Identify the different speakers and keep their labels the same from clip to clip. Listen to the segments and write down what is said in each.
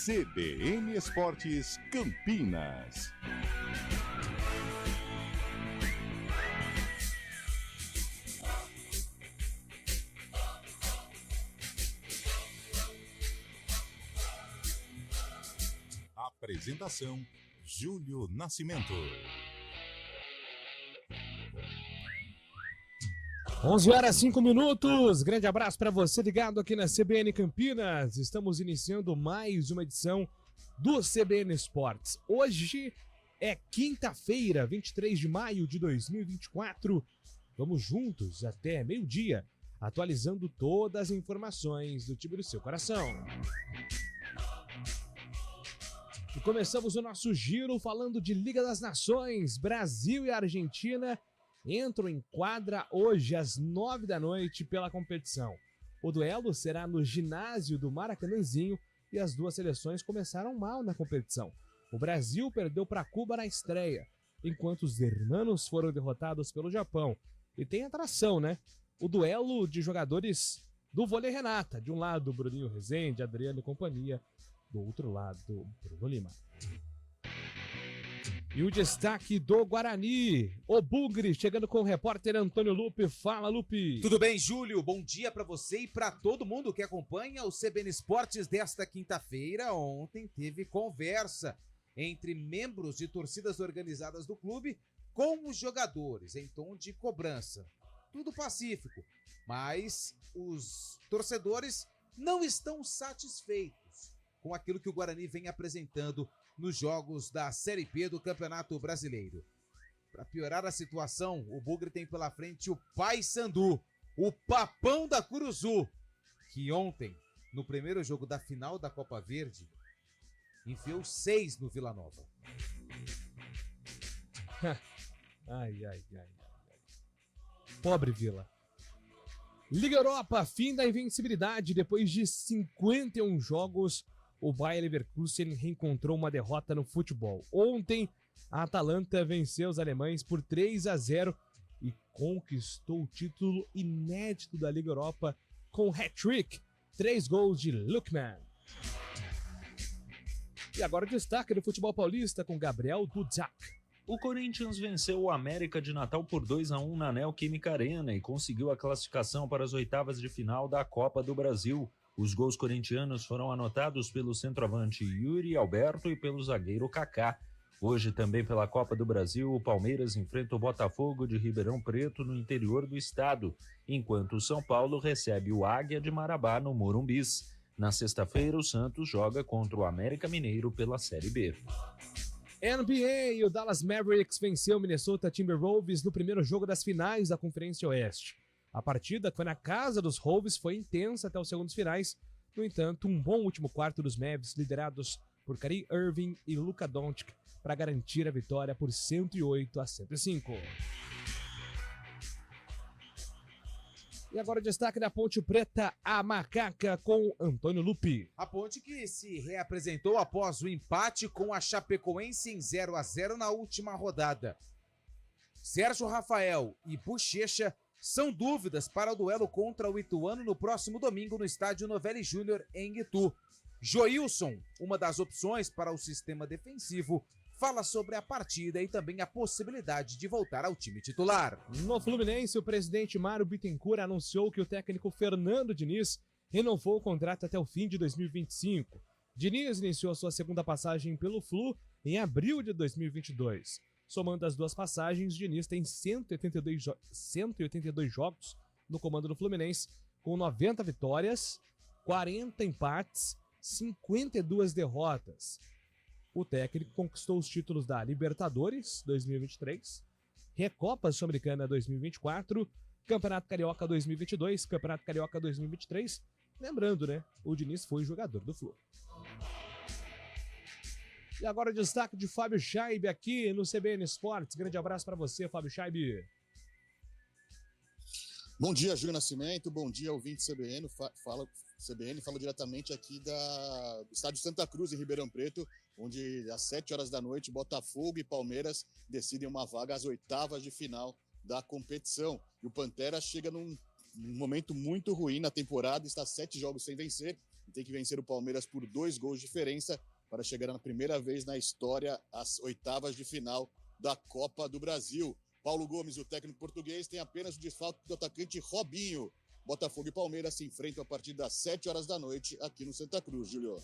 Speaker 1: CBN Esportes Campinas. Apresentação: Júlio Nascimento.
Speaker 2: 11h05. Grande abraço para você ligado aqui na CBN Campinas. Estamos iniciando mais uma edição do CBN Esportes. Hoje é quinta-feira, 23 de maio de 2024. Vamos juntos até meio-dia, atualizando todas as informações do time do seu coração. E começamos o nosso giro falando de Liga das Nações. Brasil e Argentina entram em quadra hoje às 9 da noite pela competição. O duelo será no ginásio do Maracanãzinho e as duas seleções começaram mal na competição. O Brasil perdeu para Cuba na estreia, enquanto os hermanos foram derrotados pelo Japão. E tem atração, né? O duelo de jogadores do Vôlei Renata. De um lado, Bruninho Rezende, Adriano e companhia. Do outro lado, Bruno Lima. E o destaque do Guarani, o Bugre, chegando com o repórter Antônio Lupe. Fala, Lupe.
Speaker 3: Tudo bem, Júlio? Bom dia para você e para todo mundo que acompanha o CBN Esportes desta quinta-feira. Ontem teve conversa entre membros de torcidas organizadas do clube com os jogadores em tom de cobrança. Tudo pacífico, mas os torcedores não estão satisfeitos com aquilo que o Guarani vem apresentando nos jogos da Série B do Campeonato Brasileiro. Para piorar a situação, o Bugre tem pela frente o Paysandu, o Papão da Curuzu, que ontem, no primeiro jogo da final da Copa Verde, enfiou 6 no Vila Nova.
Speaker 2: Ai. Pobre Vila. Liga Europa, fim da invencibilidade. Depois de 51 jogos, o Bayer Leverkusen reencontrou uma derrota no futebol. Ontem, a Atalanta venceu os alemães por 3-0 e conquistou o título inédito da Liga Europa com hat-trick, 3 gols de Lookman. E agora o destaque do futebol paulista com Gabriel Dudzak.
Speaker 4: O Corinthians venceu o América de Natal por 2-1 na Neoquímica Arena e conseguiu a classificação para as oitavas de final da Copa do Brasil. Os gols corintianos foram anotados pelo centroavante Yuri Alberto e pelo zagueiro Kaká. Hoje, também pela Copa do Brasil, o Palmeiras enfrenta o Botafogo de Ribeirão Preto no interior do estado, enquanto o São Paulo recebe o Águia de Marabá no Morumbis. Na sexta-feira, o Santos joga contra o América Mineiro pela Série B.
Speaker 2: NBA, o Dallas Mavericks venceu o Minnesota Timberwolves no primeiro jogo das finais da Conferência Oeste. A partida, que foi na casa dos Wolves, foi intensa até os segundos finais. No entanto, um bom último quarto dos Mavs, liderados por Kyrie Irving e Luka Doncic, para garantir a vitória por 108-105. E agora o destaque da Ponte Preta, a Macaca, com Antônio Lupi.
Speaker 3: A Ponte que se reapresentou após o empate com a Chapecoense em 0-0 na última rodada. Sérgio Rafael e Bochecha são dúvidas para o duelo contra o Ituano no próximo domingo no estádio Novelli Júnior em Itu. Joilson, uma das opções para o sistema defensivo, fala sobre a partida e também a possibilidade de voltar ao time titular.
Speaker 2: No Fluminense, o presidente Mário Bittencourt anunciou que o técnico Fernando Diniz renovou o contrato até o fim de 2025. Diniz iniciou sua segunda passagem pelo Flu em abril de 2022. Somando as duas passagens, Diniz tem 182 jogos no comando do Fluminense, com 90 vitórias, 40 empates, 52 derrotas. O técnico conquistou os títulos da Libertadores 2023, Recopa Sul-Americana 2024, Campeonato Carioca 2022, Campeonato Carioca 2023. Lembrando, né? O Diniz foi jogador do Flu. E agora o destaque de Fábio Scheibe aqui no CBN Esportes. Grande abraço para você, Fábio Scheibe.
Speaker 5: Bom dia, Júlio Nascimento. Bom dia, ouvinte CBN. Falo diretamente aqui do estádio Santa Cruz, em Ribeirão Preto, onde às 7 horas da noite, Botafogo e Palmeiras decidem uma vaga às oitavas de final da competição. E o Pantera chega num momento muito ruim na temporada, está 7 jogos sem vencer, e tem que vencer o Palmeiras por 2 gols de diferença para chegar na primeira vez na história às oitavas de final da Copa do Brasil. Paulo Gomes, o técnico português, tem apenas o desfalque do atacante Robinho. Botafogo e Palmeiras se enfrentam a partir das 7 horas da noite aqui no Santa Cruz, Júlio.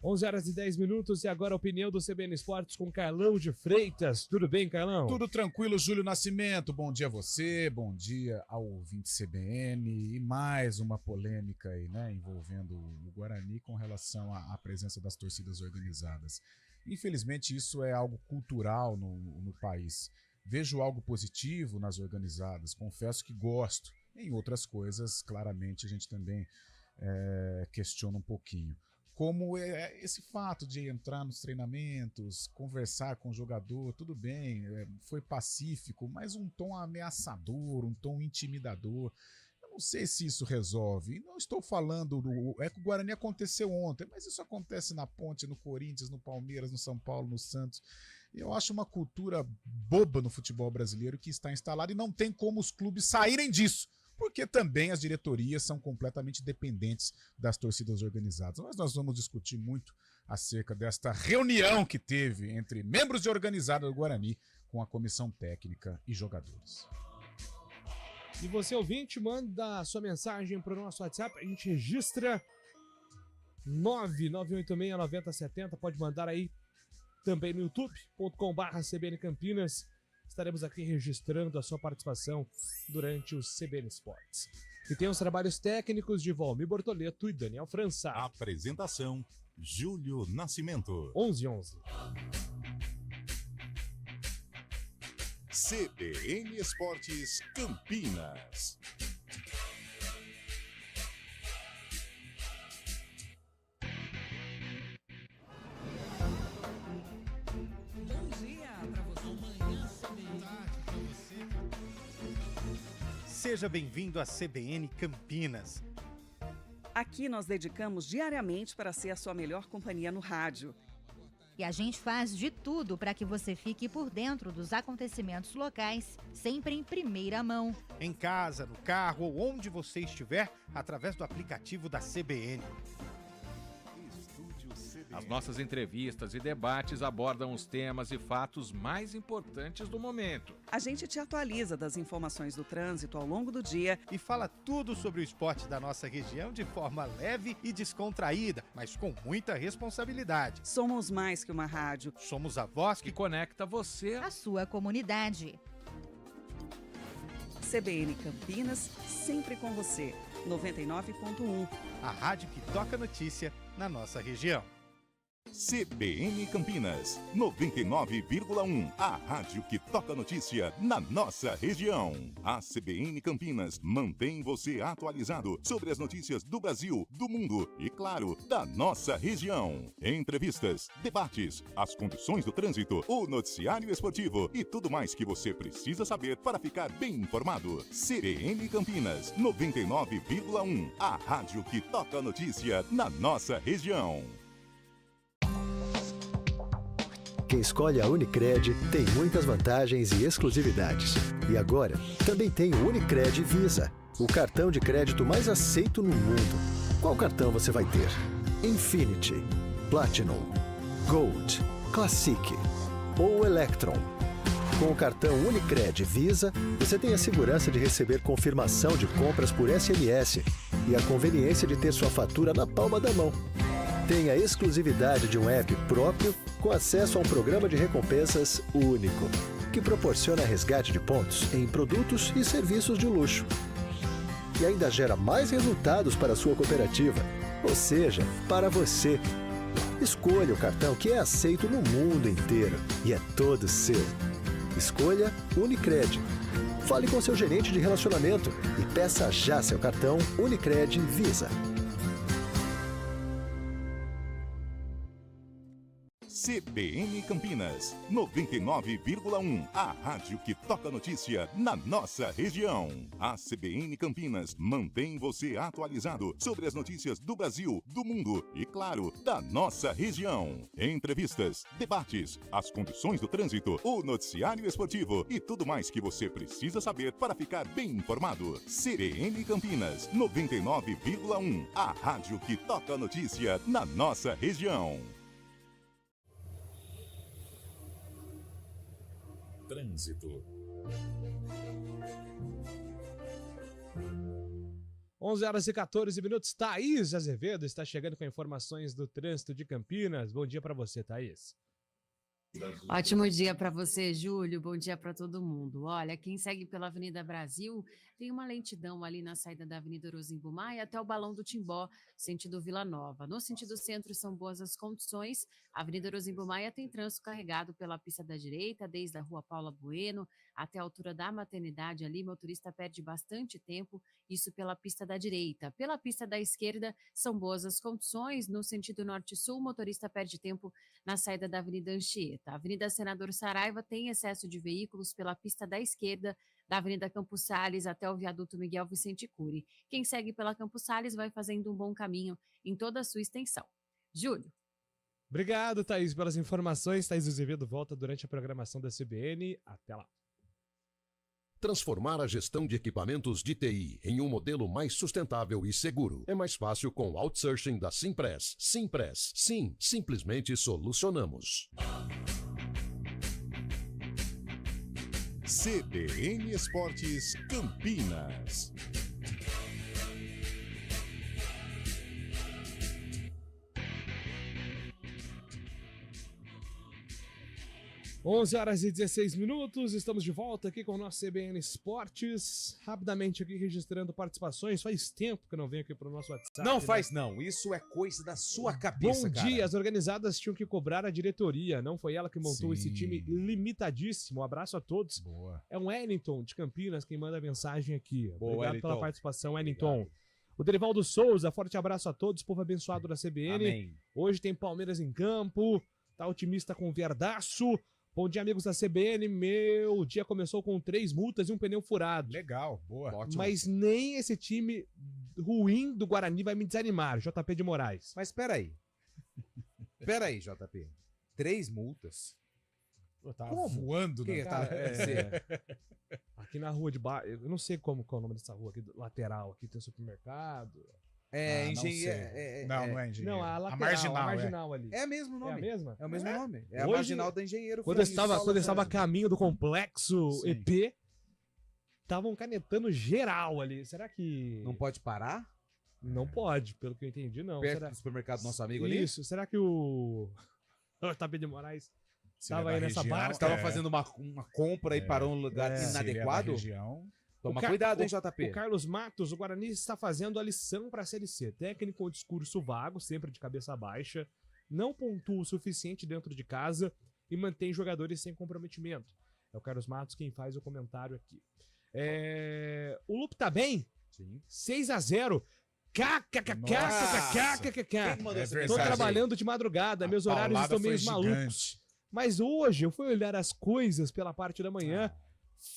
Speaker 2: 11h10 e agora a opinião do CBN Esportes com Carlão de Freitas. Tudo bem, Carlão?
Speaker 6: Tudo tranquilo, Júlio Nascimento. Bom dia a você, bom dia ao ouvinte CBN. E mais uma polêmica aí, né, envolvendo o Guarani com relação à presença das torcidas organizadas. Infelizmente, isso é algo cultural no país. Vejo algo positivo nas organizadas, confesso que gosto. Em outras coisas, claramente, a gente também questiona um pouquinho. Como esse fato de entrar nos treinamentos, conversar com o jogador, tudo bem, foi pacífico, mas um tom ameaçador, um tom intimidador. Eu não sei se isso resolve. Não estou falando que o Guarani aconteceu ontem, mas isso acontece na Ponte, no Corinthians, no Palmeiras, no São Paulo, no Santos. Eu acho uma cultura boba no futebol brasileiro que está instalada e não tem como os clubes saírem disso, porque também as diretorias são completamente dependentes das torcidas organizadas. Mas nós vamos discutir muito acerca desta reunião que teve entre membros de organizada do Guarani com a comissão técnica e jogadores.
Speaker 2: E você, ouvinte, manda a sua mensagem para o nosso WhatsApp, a gente registra 991869070, pode mandar aí também no youtube.com/CBN Campinas. Estaremos aqui registrando a sua participação durante o CBN Esportes. E tem os trabalhos técnicos de Valmir Bortoleto e Daniel França.
Speaker 1: Apresentação, Júlio Nascimento.
Speaker 2: 11:11.
Speaker 1: CBN Esportes Campinas.
Speaker 7: Seja bem-vindo à CBN Campinas.
Speaker 8: Aqui nós dedicamos diariamente para ser a sua melhor companhia no rádio.
Speaker 9: E a gente faz de tudo para que você fique por dentro dos acontecimentos locais, sempre em primeira mão.
Speaker 7: Em casa, no carro ou onde você estiver, através do aplicativo da CBN.
Speaker 10: As nossas entrevistas e debates abordam os temas e fatos mais importantes do momento.
Speaker 8: A gente te atualiza das informações do trânsito ao longo do dia
Speaker 7: e fala tudo sobre o esporte da nossa região de forma leve e descontraída, mas com muita responsabilidade.
Speaker 8: Somos mais que uma rádio.
Speaker 7: Somos a voz que
Speaker 10: conecta você
Speaker 9: à sua comunidade.
Speaker 8: CBN Campinas, sempre com você. 99.1.
Speaker 7: A rádio que toca notícia na nossa região.
Speaker 1: CBN Campinas, 99,1. A rádio que toca notícia na nossa região. A CBN Campinas mantém você atualizado sobre as notícias do Brasil, do mundo e, claro, da nossa região. Entrevistas, debates, as condições do trânsito, o noticiário esportivo e tudo mais que você precisa saber para ficar bem informado. CBN Campinas, 99,1. A rádio que toca notícia na nossa região.
Speaker 11: Quem escolhe a Unicred tem muitas vantagens e exclusividades. E agora, também tem o Unicred Visa, o cartão de crédito mais aceito no mundo. Qual cartão você vai ter? Infinity, Platinum, Gold, Classic ou Electron? Com o cartão Unicred Visa, você tem a segurança de receber confirmação de compras por SMS e a conveniência de ter sua fatura na palma da mão. Tem a exclusividade de um app próprio com acesso a um programa de recompensas único, que proporciona resgate de pontos em produtos e serviços de luxo. E ainda gera mais resultados para a sua cooperativa, ou seja, para você. Escolha o cartão que é aceito no mundo inteiro e é todo seu. Escolha Unicred. Fale com seu gerente de relacionamento e peça já seu cartão Unicred Visa.
Speaker 1: CBN Campinas, 99,1. A rádio que toca notícia na nossa região. A CBN Campinas mantém você atualizado sobre as notícias do Brasil, do mundo e, claro, da nossa região. Entrevistas, debates, as condições do trânsito, o noticiário esportivo e tudo mais que você precisa saber para ficar bem informado. CBN Campinas, 99,1. A rádio que toca notícia na nossa região.
Speaker 12: Trânsito.
Speaker 2: 11h14. Thaís Azevedo está chegando com informações do trânsito de Campinas. Bom dia para você, Thaís.
Speaker 13: Ótimo dia para você, Júlio. Bom dia para todo mundo. Olha, quem segue pela Avenida Brasil tem uma lentidão ali na saída da Avenida Orozimbo Maia até o Balão do Timbó, sentido Vila Nova. No sentido centro são boas as condições. A Avenida Orozimbo Maia tem trânsito carregado pela pista da direita, desde a Rua Paula Bueno até a altura da maternidade ali. Motorista perde bastante tempo, isso pela pista da direita. Pela pista da esquerda são boas as condições. No sentido norte-sul, o motorista perde tempo na saída da Avenida Anchieta. A Avenida Senador Saraiva tem excesso de veículos pela pista da esquerda, da Avenida Campos Sales até o viaduto Miguel Vicente Cury. Quem segue pela Campos Sales vai fazendo um bom caminho em toda a sua extensão. Júlio.
Speaker 2: Obrigado, Thaís, pelas informações. Thaís Azevedo volta durante a programação da CBN. Até lá.
Speaker 14: Transformar a gestão de equipamentos de TI em um modelo mais sustentável e seguro é mais fácil com o outsourcing da Simpress. Simpress. Sim, simplesmente solucionamos.
Speaker 1: CBN Esportes Campinas.
Speaker 2: 11h16, estamos de volta aqui com o nosso CBN Esportes. Rapidamente aqui registrando participações. Faz tempo que eu não venho aqui para o nosso WhatsApp.
Speaker 3: Não faz não, isso é coisa da sua cabeça,
Speaker 2: Bom dia, as organizadas tinham que cobrar a diretoria, não foi ela que montou esse time limitadíssimo. Um abraço a todos.
Speaker 6: Boa.
Speaker 2: É um Wellington de Campinas quem manda a mensagem aqui.
Speaker 3: Boa,
Speaker 2: Obrigado
Speaker 3: Wellington.
Speaker 2: pela participação, Wellington. O Derivaldo Souza, forte abraço a todos, povo abençoado da CBN.
Speaker 3: Amém.
Speaker 2: Hoje tem Palmeiras em campo, tá otimista com o Verdaço. Bom dia, amigos da CBN. Meu dia começou com 3 multas e um pneu furado.
Speaker 6: Legal, boa.
Speaker 3: Ótimo.
Speaker 2: Mas nem esse time ruim do Guarani vai me desanimar, JP de Moraes.
Speaker 3: Mas peraí. Peraí, JP. 3 multas?
Speaker 6: Pô, tá voando,
Speaker 3: Que
Speaker 6: né?
Speaker 3: tá-
Speaker 2: Aqui na rua de baixo, eu não sei qual é o nome dessa rua aqui, lateral, aqui tem supermercado.
Speaker 3: É,
Speaker 6: não
Speaker 3: engenheiro.
Speaker 6: sei. Não é engenheiro.
Speaker 2: Não, a
Speaker 6: A
Speaker 2: lateral,
Speaker 6: marginal,
Speaker 2: ali.
Speaker 3: É mesmo nome.
Speaker 2: É a mesma?
Speaker 3: É o mesmo nome. É a
Speaker 2: Hoje,
Speaker 3: marginal da engenheiro.
Speaker 2: Quando eu
Speaker 3: Francisco
Speaker 2: estava a caminho do complexo
Speaker 6: Sim.
Speaker 2: EP, estavam canetando geral ali. Será que...
Speaker 3: Não pode parar?
Speaker 2: Não pode, pelo que eu entendi, não.
Speaker 3: Perto
Speaker 2: Será...
Speaker 3: do supermercado do nosso amigo ali?
Speaker 2: Isso, será que o JP de Moraes
Speaker 6: Se ele
Speaker 2: estava
Speaker 6: é
Speaker 2: aí
Speaker 6: da
Speaker 2: nessa
Speaker 6: região,
Speaker 2: barca?
Speaker 3: Estava fazendo uma compra e parou num lugar
Speaker 6: Se ele é da
Speaker 3: inadequado?
Speaker 6: região,
Speaker 3: Toma
Speaker 2: O Ca-
Speaker 3: cuidado, hein,
Speaker 2: o
Speaker 3: JP?
Speaker 2: Carlos Matos, o Guarani está fazendo a lição para a Série C. Técnico ou discurso vago, sempre de cabeça baixa, não pontua o suficiente dentro de casa e mantém jogadores sem comprometimento. É o Carlos Matos quem faz o comentário aqui. O Lupe tá bem?
Speaker 3: Sim.
Speaker 2: 6-0.
Speaker 3: Quem mandou essa
Speaker 2: Estou
Speaker 3: mensagem?
Speaker 2: trabalhando de madrugada, meus horários
Speaker 6: paulada
Speaker 2: estão meio
Speaker 6: foi
Speaker 2: malucos.
Speaker 6: gigante.
Speaker 2: Mas hoje eu fui olhar as coisas pela parte da manhã,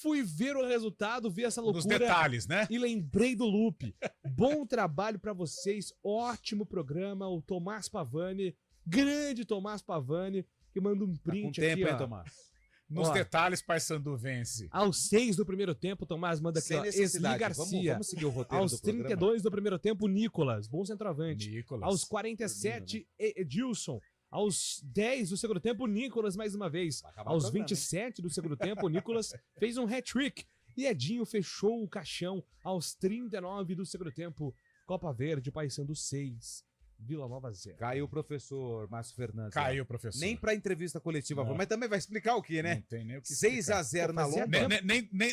Speaker 2: fui ver o resultado, vi essa
Speaker 6: Nos
Speaker 2: loucura
Speaker 6: detalhes, né?
Speaker 2: e lembrei do Lupe. Bom trabalho pra vocês, ótimo programa. O Tomás Pavani, grande Tomás Pavani, que manda um
Speaker 3: Tá com
Speaker 2: print
Speaker 3: tempo,
Speaker 2: aqui,
Speaker 3: hein,
Speaker 2: ó.
Speaker 3: Tomás?
Speaker 6: Nos
Speaker 2: Ó.
Speaker 6: detalhes, Paysandu vence.
Speaker 2: Aos 6 do primeiro tempo, o Tomás manda aqui,
Speaker 3: Sem
Speaker 2: ó,
Speaker 3: necessidade.
Speaker 2: Esli Garcia.
Speaker 3: Vamos seguir o roteiro
Speaker 2: Aos
Speaker 3: do programa?
Speaker 2: 32 do primeiro tempo, Nicolas, bom centroavante.
Speaker 6: Nicolas.
Speaker 2: Aos 47, Edilson. Aos 10 do segundo tempo, Nicolas mais uma vez.
Speaker 3: Vai acabar o
Speaker 2: Aos
Speaker 3: programa,
Speaker 2: 27 do segundo tempo, o Nicolas fez um hat-trick. E Edinho fechou o caixão aos 39 do segundo tempo. Copa Verde, Paysandu 6, Vila Nova 0.
Speaker 3: Caiu o professor Márcio Fernandes.
Speaker 6: Caiu, professor.
Speaker 3: Nem pra entrevista coletiva,
Speaker 6: Não.
Speaker 3: mas também vai explicar o quê,
Speaker 6: Não
Speaker 3: né?
Speaker 6: tem nem o que explicar.
Speaker 3: 6-0 na
Speaker 2: Fazia
Speaker 3: lomba.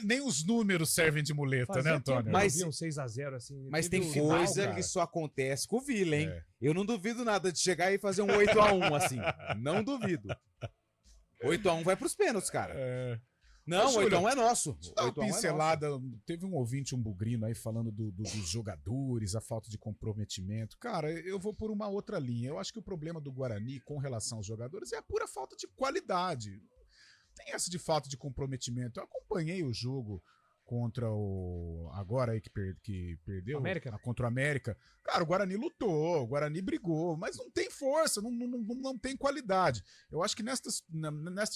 Speaker 6: Nem os números servem de muleta,
Speaker 2: Fazia
Speaker 6: né, Antônio?
Speaker 2: tempo
Speaker 3: Mas-
Speaker 2: que eu não vi um 6-0 assim.
Speaker 3: Mas
Speaker 2: Teve
Speaker 3: tem
Speaker 2: o final,
Speaker 3: coisa
Speaker 2: cara.
Speaker 3: que só acontece com o Vila, hein?
Speaker 6: É.
Speaker 3: Eu não duvido nada de chegar e fazer um 8-1 assim. Não duvido. 8-1 vai pros pênaltis, cara. Não, o 8x1 é nosso.
Speaker 6: Uma pincelada, teve um ouvinte, um bugrino aí falando dos jogadores, a falta de comprometimento. Cara, eu vou por uma outra linha. Eu acho que o problema do Guarani com relação aos jogadores é a pura falta de qualidade. Tem essa de falta de comprometimento. Eu acompanhei o jogo contra o... agora aí que perdeu.
Speaker 2: América.
Speaker 6: Contra o América. Cara, o Guarani lutou, o Guarani brigou, mas não tem força, não tem qualidade. Eu acho que nesta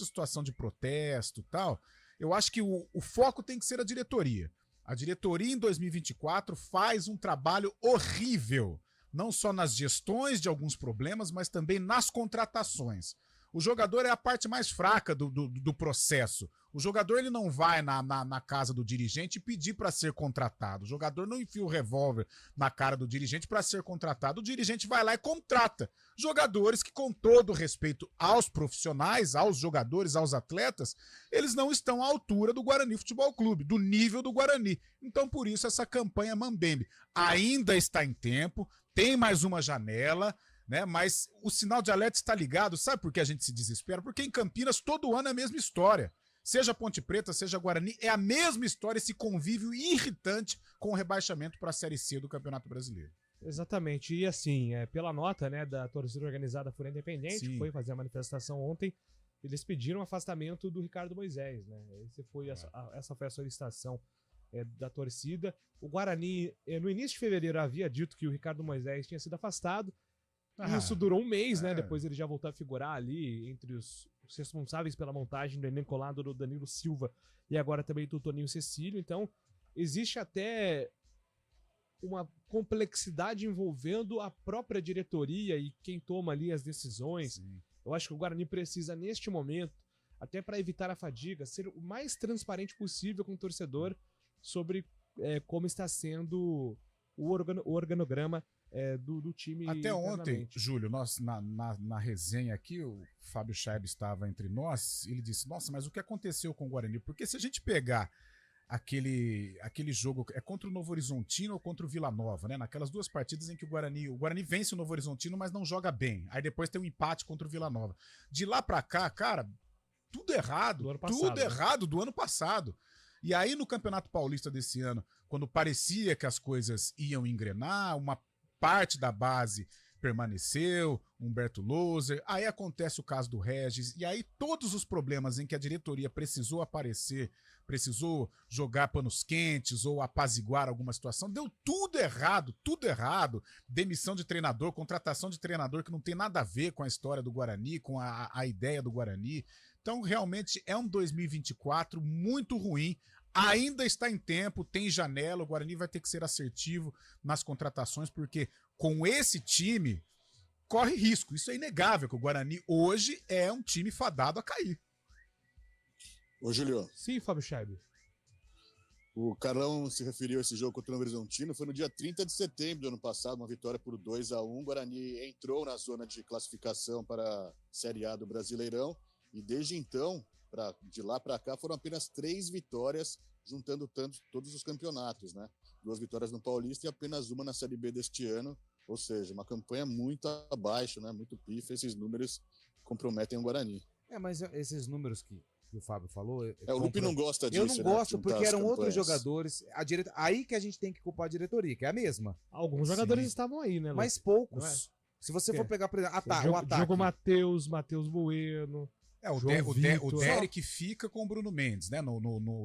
Speaker 6: situação de protesto e tal, eu acho que o foco tem que ser a diretoria. A diretoria em 2024 faz um trabalho horrível, não só nas gestões de alguns problemas, mas também nas contratações. O jogador é a parte mais fraca do processo. O jogador ele não vai na casa do dirigente pedir para ser contratado. O jogador não enfia o revólver na cara do dirigente para ser contratado. O dirigente vai lá e contrata jogadores que, com todo respeito aos profissionais, aos jogadores, aos atletas, eles não estão à altura do Guarani Futebol Clube, do nível do Guarani. Então, por isso, essa campanha Mambembe ainda está em tempo, tem mais uma janela, né? Mas o sinal de alerta está ligado. Sabe por que a gente se desespera? Porque em Campinas todo ano é a mesma história. Seja Ponte Preta, seja Guarani, é a mesma história, esse convívio irritante com o rebaixamento para a Série C do Campeonato Brasileiro.
Speaker 2: Exatamente. E assim, pela nota, né, da torcida organizada Fura Independente, que foi fazer a manifestação ontem, eles pediram o afastamento do Ricardo Moisés, né? Essa foi a solicitação da torcida. O Guarani, no início de fevereiro, havia dito que o Ricardo Moisés tinha sido afastado. Isso durou um mês, né? Depois ele já voltou a figurar ali entre os responsáveis pela montagem do elenco lá do Danilo Silva e agora também do Toninho Cecílio. Então, existe até uma complexidade envolvendo a própria diretoria e quem toma ali as decisões. Sim. Eu acho que o Guarani precisa, neste momento, até para evitar a fadiga, ser o mais transparente possível com o torcedor sobre como está sendo o organograma do time.
Speaker 6: Até ontem, Júlio, nós na resenha aqui, o Fábio Scheib estava entre nós, ele disse, nossa, mas o que aconteceu com o Guarani? Porque se a gente pegar aquele jogo, é contra o Novo Horizontino ou contra o Vila Nova, né? Naquelas duas partidas em que o Guarani vence o Novo Horizontino, mas não joga bem. Aí depois tem um empate contra o Vila Nova. De lá pra cá, cara, tudo errado do ano passado. E aí no Campeonato Paulista desse ano, quando parecia que as coisas iam engrenar, uma parte da base permaneceu, Humberto Loser, aí acontece o caso do Regis, e aí todos os problemas em que a diretoria precisou aparecer, precisou jogar panos quentes ou apaziguar alguma situação, deu tudo errado, demissão de treinador, contratação de treinador que não tem nada a ver com a história do Guarani, com a ideia do Guarani. Então realmente é um 2024 muito ruim. Ainda está em tempo, tem janela, o Guarani vai ter que ser assertivo nas contratações, porque com esse time corre risco. Isso é inegável, que o Guarani hoje é um time fadado a cair.
Speaker 5: Ô, Júlio.
Speaker 2: Sim, Fábio Scheib.
Speaker 5: O Carlão se referiu a esse jogo contra o Novo Horizontino, foi no dia 30 de setembro do ano passado, uma vitória por 2-1. O Guarani entrou na zona de classificação para a Série A do Brasileirão, e desde então, de lá para cá, foram apenas 3 vitórias, juntando todos os campeonatos, né? 2 vitórias no Paulista e apenas uma na Série B deste ano, ou seja, uma campanha muito abaixo, né? Muito pífia. Esses números comprometem o Guarani.
Speaker 3: Mas esses números que o Fábio falou...
Speaker 5: O Lupi não gosta disso.
Speaker 3: Eu não gosto, porque eram outros jogadores. Aí que a gente tem que culpar a diretoria, que é a mesma.
Speaker 2: Alguns jogadores estavam aí, né, Lu?
Speaker 3: Mas poucos. Se você for pegar, por exemplo, o ataque...
Speaker 2: Diogo Matheus Bueno...
Speaker 6: O Derek fica com o Bruno Mendes, né?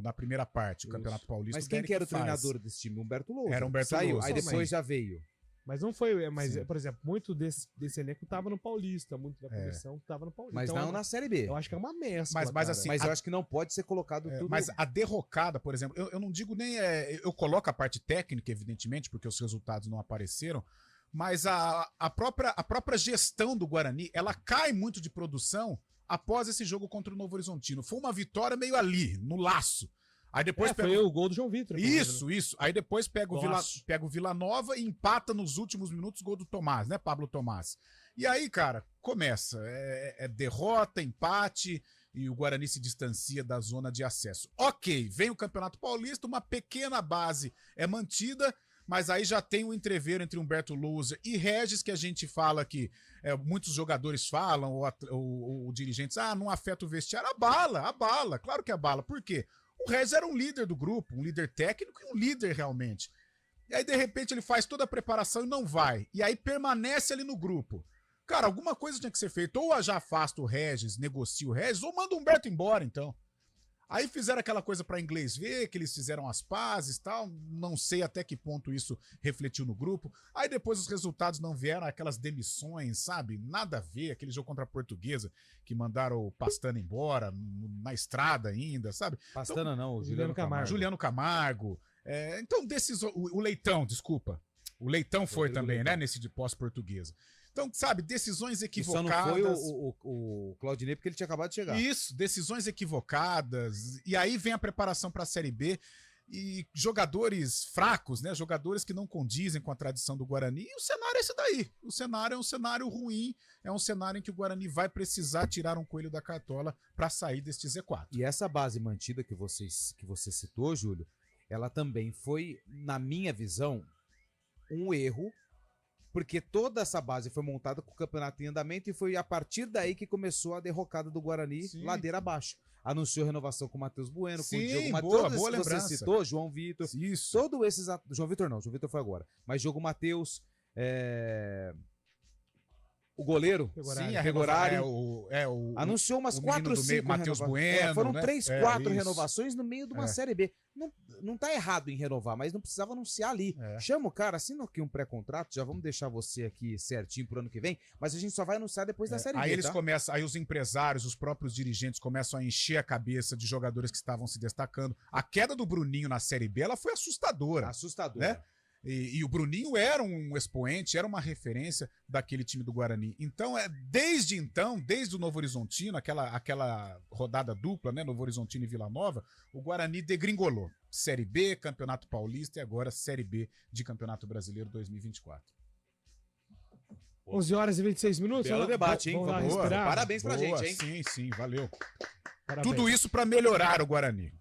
Speaker 6: Na primeira parte, o Campeonato Paulista.
Speaker 3: Mas quem que era o treinador desse time? Humberto Lousa.
Speaker 6: Era Humberto
Speaker 3: Saiu,
Speaker 6: Lousa.
Speaker 3: Aí depois já veio.
Speaker 2: Mas não foi. Por exemplo, muito desse elenco tava no Paulista, muito da comissão tava no Paulista.
Speaker 3: Mas
Speaker 2: então,
Speaker 3: não na Série B.
Speaker 2: Eu acho que é uma mescla.
Speaker 3: Mas eu acho que não pode ser colocado tudo.
Speaker 6: Mas a derrocada, por exemplo, eu não digo nem. Eu coloco a parte técnica, evidentemente, porque os resultados não apareceram. Mas a própria gestão do Guarani, ela cai muito de produção após esse jogo contra o Novo Horizontino. Foi uma vitória meio ali, no laço. Aí depois
Speaker 2: foi o gol do João Vitor.
Speaker 6: Isso. Aí depois pega o Vila Nova e empata nos últimos minutos o gol do Tomás, né, Pablo Tomás. E aí, cara, começa. Derrota, empate, e o Guarani se distancia da zona de acesso. Ok, vem o Campeonato Paulista, uma pequena base é mantida, mas aí já tem um entreveiro entre Humberto Louser e Regis, que a gente fala que muitos jogadores falam, ou dirigentes, não afeta o vestiário. Abala, claro que abala. Por quê? O Regis era um líder do grupo, um líder técnico e um líder realmente. E aí, de repente, ele faz toda a preparação e não vai. E aí permanece ali no grupo. Cara, alguma coisa tinha que ser feita. Ou já afasta o Regis, negocia o Regis, ou manda o Humberto embora, então. Aí fizeram aquela coisa para inglês ver, que eles fizeram as pazes e tal. Não sei até que ponto isso refletiu no grupo. Aí depois os resultados não vieram, aquelas demissões, sabe? Nada a ver. Aquele jogo contra a Portuguesa, que mandaram o Pastana embora, na estrada ainda, sabe?
Speaker 3: Pastana
Speaker 6: então,
Speaker 3: não, o Juliano Camargo.
Speaker 6: Juliano Camargo. Então, o Leitão, desculpa. O Leitão foi
Speaker 3: Rodrigo
Speaker 6: também,
Speaker 3: Leitão.
Speaker 6: né? Nesse de pós-portuguesa. Então, sabe, decisões equivocadas.
Speaker 3: E só não foi o Claudinei porque ele tinha acabado de chegar.
Speaker 6: Isso, decisões equivocadas. E aí vem a preparação para a Série B e jogadores fracos, né? Jogadores que não condizem com a tradição do Guarani. E o cenário é esse daí. O cenário é um cenário ruim, é um cenário em que o Guarani vai precisar tirar um coelho da cartola para sair deste Z4.
Speaker 3: E essa base mantida que você citou, Júlio, ela também foi, na minha visão, um erro, porque toda essa base foi montada com o campeonato em andamento e foi a partir daí que começou a derrocada do Guarani, ladeira abaixo. Anunciou renovação com o Matheus Bueno, com o Diogo Matheus,
Speaker 6: boa lembrança.
Speaker 3: você citou, João Vitor.
Speaker 6: Isso.
Speaker 3: Todos esses... João Vitor não, João Vitor foi agora. Mas Diogo Matheus, o goleiro,
Speaker 6: Sim,
Speaker 3: Pegorari,
Speaker 6: anunciou
Speaker 3: umas 4 ou 5
Speaker 6: Matheus Bueno,
Speaker 3: foram
Speaker 6: né?
Speaker 3: 3, 4
Speaker 6: isso.
Speaker 3: renovações no meio de uma Série B. Não tá errado em renovar, mas não precisava anunciar ali. Chama o cara, assina aqui um pré-contrato, já vamos deixar você aqui certinho pro ano que vem, mas a gente só vai anunciar depois da Série B,
Speaker 6: Aí eles
Speaker 3: tá?
Speaker 6: começam, aí os empresários, os próprios dirigentes começam a encher a cabeça de jogadores que estavam se destacando. A queda do Bruninho na Série B, ela foi assustadora.
Speaker 3: Assustadora.
Speaker 6: Né? E o Bruninho era um expoente, era uma referência daquele time do Guarani. Então, desde o Novo Horizontino, aquela rodada dupla, né, Novo Horizontino e Vila Nova, o Guarani degringolou. Série B, Campeonato Paulista e agora Série B de Campeonato Brasileiro 2024.
Speaker 2: 11 horas e 26 minutos.
Speaker 3: Belo debate, hein?
Speaker 2: Vamos lá
Speaker 3: Boa.
Speaker 2: respirar.
Speaker 3: Parabéns pra gente, hein?
Speaker 6: Sim, valeu.
Speaker 2: Parabéns.
Speaker 6: Tudo isso para melhorar o Guarani.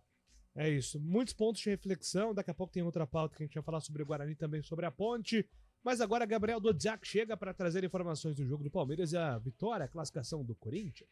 Speaker 2: É isso. Muitos pontos de reflexão. Daqui a pouco tem outra pauta que a gente vai falar sobre o Guarani, também sobre a Ponte. Mas agora Gabriel Dodziak chega para trazer informações do jogo do Palmeiras e a vitória, a classificação do Corinthians.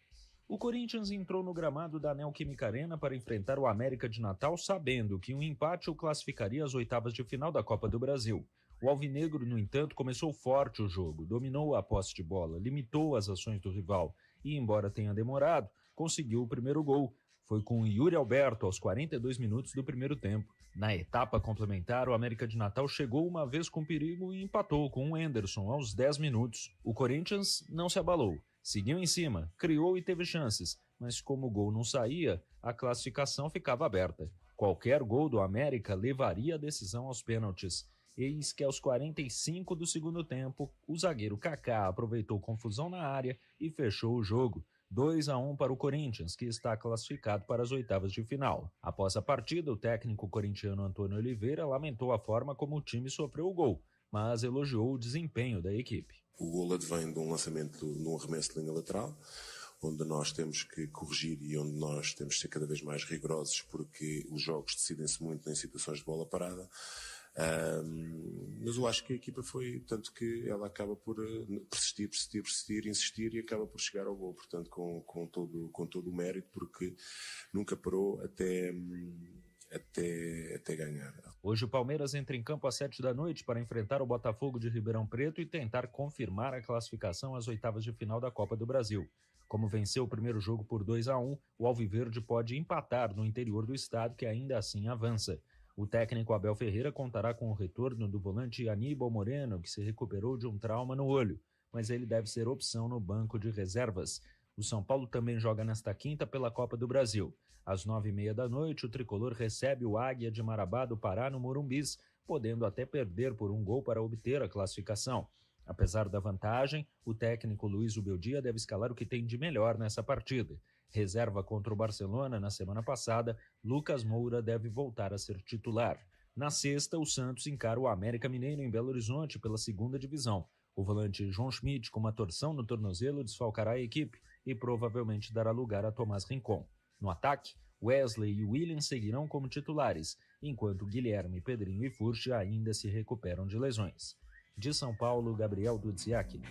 Speaker 4: O Corinthians entrou no gramado da Neoquímica Arena para enfrentar o América de Natal, sabendo que um empate o classificaria às oitavas de final da Copa do Brasil. O alvinegro, no entanto, começou forte o jogo, dominou a posse de bola, limitou as ações do rival e, embora tenha demorado, conseguiu o primeiro gol. Foi com Yuri Alberto aos 42 minutos do primeiro tempo. Na etapa complementar, o América de Natal chegou uma vez com perigo e empatou com o Anderson aos 10 minutos. O Corinthians não se abalou, seguiu em cima, criou e teve chances, mas como o gol não saía, a classificação ficava aberta. Qualquer gol do América levaria a decisão aos pênaltis. Eis que aos 45 do segundo tempo, o zagueiro Kaká aproveitou confusão na área e fechou o jogo. 2-1 para o Corinthians, que está classificado para as oitavas de final. Após a partida, o técnico corintiano Antônio Oliveira lamentou a forma como o time sofreu o gol, mas elogiou o desempenho da equipe.
Speaker 15: O gol advém de um lançamento num arremesso de linha lateral, onde nós temos que corrigir e onde nós temos que ser cada vez mais rigorosos, porque os jogos decidem-se muito em situações de bola parada. Mas eu acho que a equipa foi, tanto que ela acaba por persistir, insistir e acaba por chegar ao gol, portanto com todo o mérito, porque nunca parou até ganhar.
Speaker 4: Hoje o Palmeiras entra em campo às 7 da noite para enfrentar o Botafogo de Ribeirão Preto e tentar confirmar a classificação às oitavas de final da Copa do Brasil. Como venceu o primeiro jogo por 2-1, o Alviverde pode empatar no interior do estado, que ainda assim avança. O técnico Abel Ferreira contará com o retorno do volante Aníbal Moreno, que se recuperou de um trauma no olho, mas ele deve ser opção no banco de reservas. O São Paulo também joga nesta quinta pela Copa do Brasil. Às 9h30 da noite, o tricolor recebe o Águia de Marabá do Pará no Morumbis, podendo até perder por um gol para obter a classificação. Apesar da vantagem, o técnico Luiz Ubeldia deve escalar o que tem de melhor nessa partida. Reserva contra o Barcelona na semana passada, Lucas Moura deve voltar a ser titular. Na sexta, o Santos encara o América Mineiro em Belo Horizonte pela segunda divisão. O volante João Schmidt, com uma torção no tornozelo, desfalcará a equipe e provavelmente dará lugar a Tomás Rincon. No ataque, Wesley e William seguirão como titulares. enquanto Guilherme, Pedrinho e Furch ainda se recuperam de lesões. De São Paulo, Gabriel Dudziak.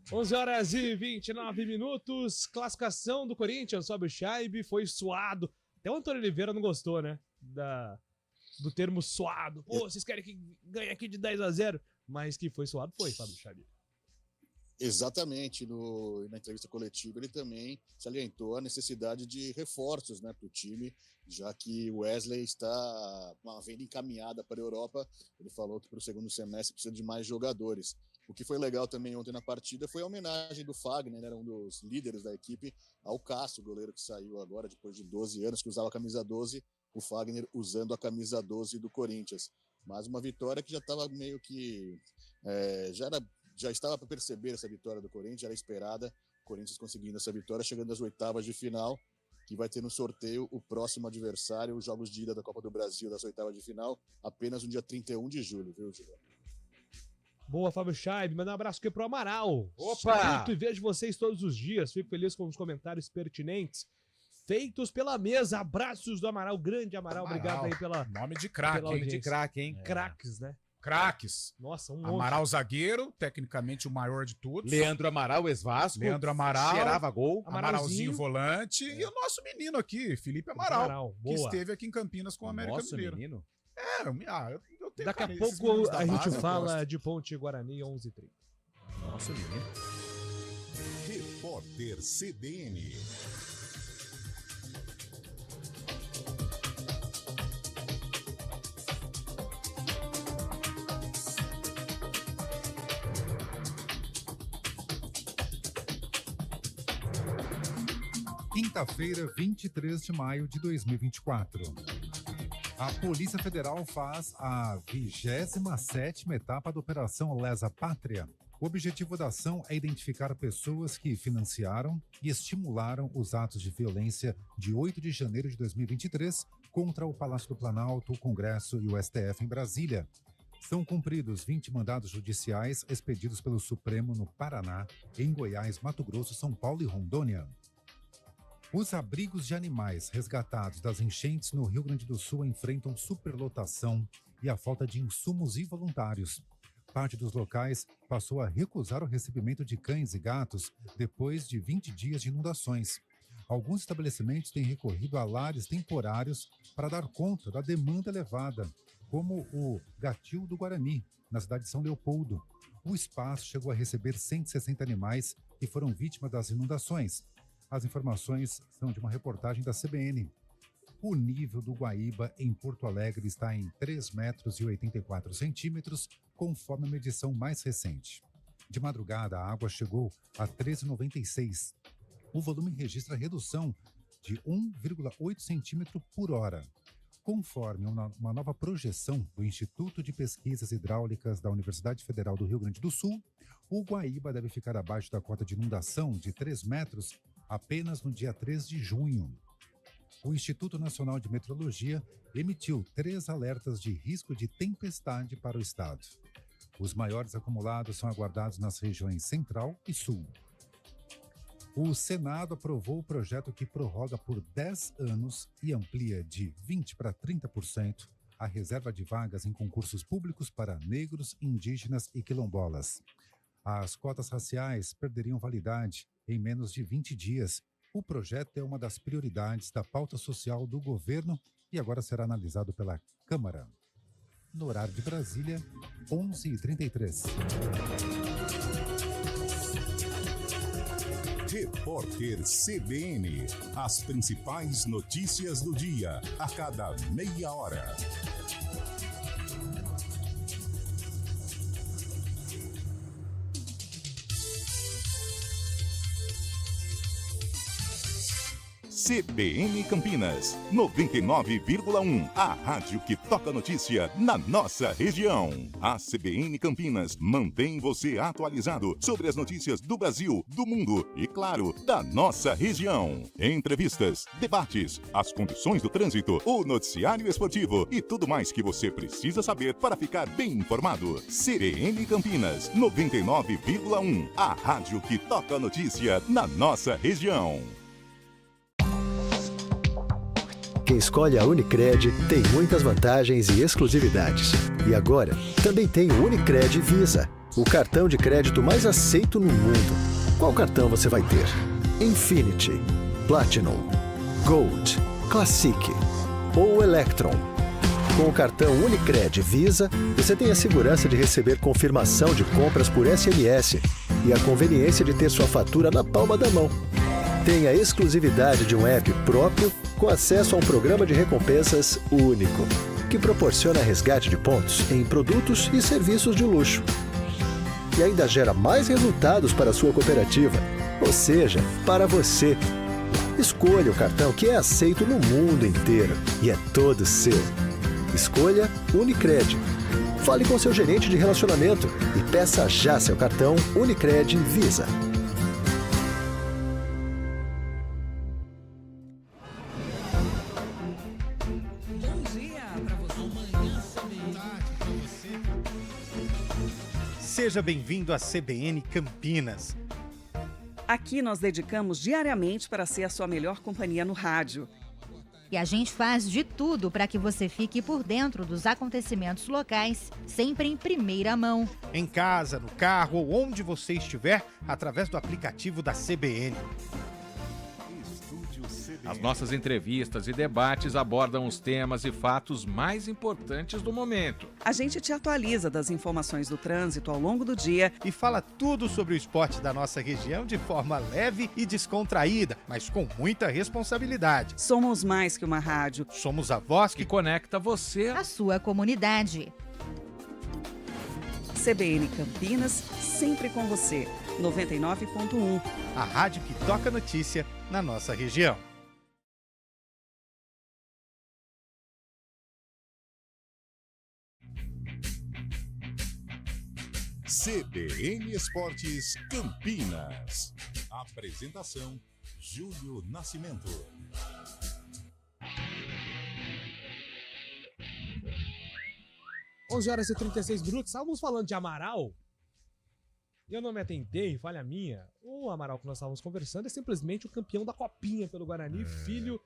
Speaker 2: 11h29. Classificação do Corinthians sobe o Scheibe, foi suado. Até o Antônio Oliveira não gostou, né? Do termo suado. Pô, vocês querem que ganhe aqui de 10-0? Mas que foi suado, foi, Fábio Scheibe.
Speaker 5: Exatamente. Na entrevista coletiva, ele também salientou a necessidade de reforços, né, para o time, já que o Wesley está uma venda encaminhada para a Europa. Ele falou que para o segundo semestre precisa de mais jogadores. O que foi legal também ontem na partida foi a homenagem do Fagner, era um dos líderes da equipe, ao Cássio, goleiro que saiu agora depois de 12 anos, que usava a camisa 12, o Fagner usando a camisa 12 do Corinthians. Mas uma vitória que já estava meio que... já estava para perceber essa vitória do Corinthians, era esperada, o Corinthians conseguindo essa vitória, chegando às oitavas de final, que vai ter no sorteio o próximo adversário, os jogos de ida da Copa do Brasil das oitavas de final, apenas no dia 31 de julho, viu, Juliano?
Speaker 2: Boa, Fábio Scheibe. Manda um abraço aqui pro Amaral.
Speaker 3: Opa!
Speaker 2: Escuto e vejo vocês todos os dias. Fico feliz com os comentários pertinentes feitos pela mesa. Abraços do Amaral. Grande Amaral. Obrigado aí pela...
Speaker 6: Nome de craque.
Speaker 3: Nome de craque, hein?
Speaker 2: Craques, né?
Speaker 6: Craques.
Speaker 2: Nossa, um
Speaker 6: Amaral zagueiro, tecnicamente o maior de todos.
Speaker 3: Leandro Amaral, ex-Vasco.
Speaker 6: Leandro Amaral.
Speaker 3: Cheirava gol.
Speaker 6: Amaralzinho volante. E o nosso menino aqui, Felipe Amaral. Que
Speaker 2: boa.
Speaker 6: esteve aqui em Campinas com o América
Speaker 3: Nosso
Speaker 6: Mineiro.
Speaker 3: menino?
Speaker 6: Eu tenho
Speaker 2: Daqui a
Speaker 6: esses
Speaker 2: pouco
Speaker 6: meninos da
Speaker 2: a gente
Speaker 6: base, eu
Speaker 2: fala
Speaker 6: gosto.
Speaker 2: de Ponte Guarani 11h30.
Speaker 3: Nosso menino.
Speaker 1: Repórter CBN.
Speaker 16: Quinta-feira, 23 de maio de 2024. A Polícia Federal faz a 27ª etapa da Operação Lesa Pátria. O objetivo da ação é identificar pessoas que financiaram e estimularam os atos de violência de 8 de janeiro de 2023 contra o Palácio do Planalto, o Congresso e o STF em Brasília. São cumpridos 20 mandados judiciais expedidos pelo Supremo no Paraná, em Goiás, Mato Grosso, São Paulo e Rondônia. Os abrigos de animais resgatados das enchentes no Rio Grande do Sul enfrentam superlotação e a falta de insumos e voluntários. Parte dos locais passou a recusar o recebimento de cães e gatos depois de 20 dias de inundações. Alguns estabelecimentos têm recorrido a lares temporários para dar conta da demanda elevada, como o Gatil do Guarani, na cidade de São Leopoldo. O espaço chegou a receber 160 animais que foram vítimas das inundações. As informações são de uma reportagem da CBN. O nível do Guaíba em Porto Alegre está em 3,84 metros, conforme a medição mais recente. De madrugada, a água chegou a 13,96. O volume registra redução de 1,8 centímetro por hora. Conforme uma nova projeção do Instituto de Pesquisas Hidráulicas da Universidade Federal do Rio Grande do Sul, o Guaíba deve ficar abaixo da cota de inundação de 3 metros apenas no dia 3 de junho. O Instituto Nacional de Meteorologia emitiu 3 alertas de risco de tempestade para o estado. Os maiores acumulados são aguardados nas regiões Central e Sul. O Senado aprovou o projeto que prorroga por 10 anos e amplia de 20% para 30% a reserva de vagas em concursos públicos para negros, indígenas e quilombolas. As cotas raciais perderiam validade em menos de 20 dias. O projeto é uma das prioridades da pauta social do governo e agora será analisado pela Câmara. No horário de Brasília, 11h33.
Speaker 1: Repórter CBN. As principais notícias do dia, a cada meia hora. CBN Campinas, 99,1. A rádio que toca notícia na nossa região. A CBN Campinas mantém você atualizado sobre as notícias do Brasil, do mundo e, claro, da nossa região. Entrevistas, debates, as condições do trânsito, o noticiário esportivo e tudo mais que você precisa saber para ficar bem informado. CBN Campinas, 99,1. A rádio que toca notícia na nossa região.
Speaker 11: Quem escolhe a Unicred tem muitas vantagens e exclusividades. E agora, também tem o Unicred Visa, o cartão de crédito mais aceito no mundo. Qual cartão você vai ter? Infinity, Platinum, Gold, Classic ou Electron? Com o cartão Unicred Visa, você tem a segurança de receber confirmação de compras por SMS e a conveniência de ter sua fatura na palma da mão. Tem a exclusividade de um app próprio com acesso a um programa de recompensas único, que proporciona resgate de pontos em produtos e serviços de luxo. E ainda gera mais resultados para a sua cooperativa, ou seja, para você. Escolha o cartão que é aceito no mundo inteiro e é todo seu. Escolha Unicred. Fale com seu gerente de relacionamento e peça já seu cartão Unicred Visa.
Speaker 7: Seja bem-vindo à CBN Campinas.
Speaker 8: Aqui nós dedicamos diariamente para ser a sua melhor companhia no rádio.
Speaker 9: E a gente faz de tudo para que você fique por dentro dos acontecimentos locais, sempre em primeira mão.
Speaker 7: Em casa, no carro ou onde você estiver, através do aplicativo da CBN.
Speaker 10: As nossas entrevistas e debates abordam os temas e fatos mais importantes do momento.
Speaker 8: A gente te atualiza das informações do trânsito ao longo do dia
Speaker 7: e fala tudo sobre o esporte da nossa região de forma leve e descontraída, mas com muita responsabilidade.
Speaker 8: Somos mais que uma rádio.
Speaker 7: Somos a voz
Speaker 10: que conecta você
Speaker 9: à sua comunidade.
Speaker 8: CBN Campinas, sempre com você. 99.1.
Speaker 7: A rádio que toca notícia na nossa região.
Speaker 1: CBN Esportes Campinas. Apresentação: Júlio Nascimento.
Speaker 2: Onze horas e 36 minutos. Estávamos falando de Amaral. Eu não me atentei, falha minha. O Amaral que nós estávamos conversando é simplesmente o campeão da Copinha pelo Guarani, filho.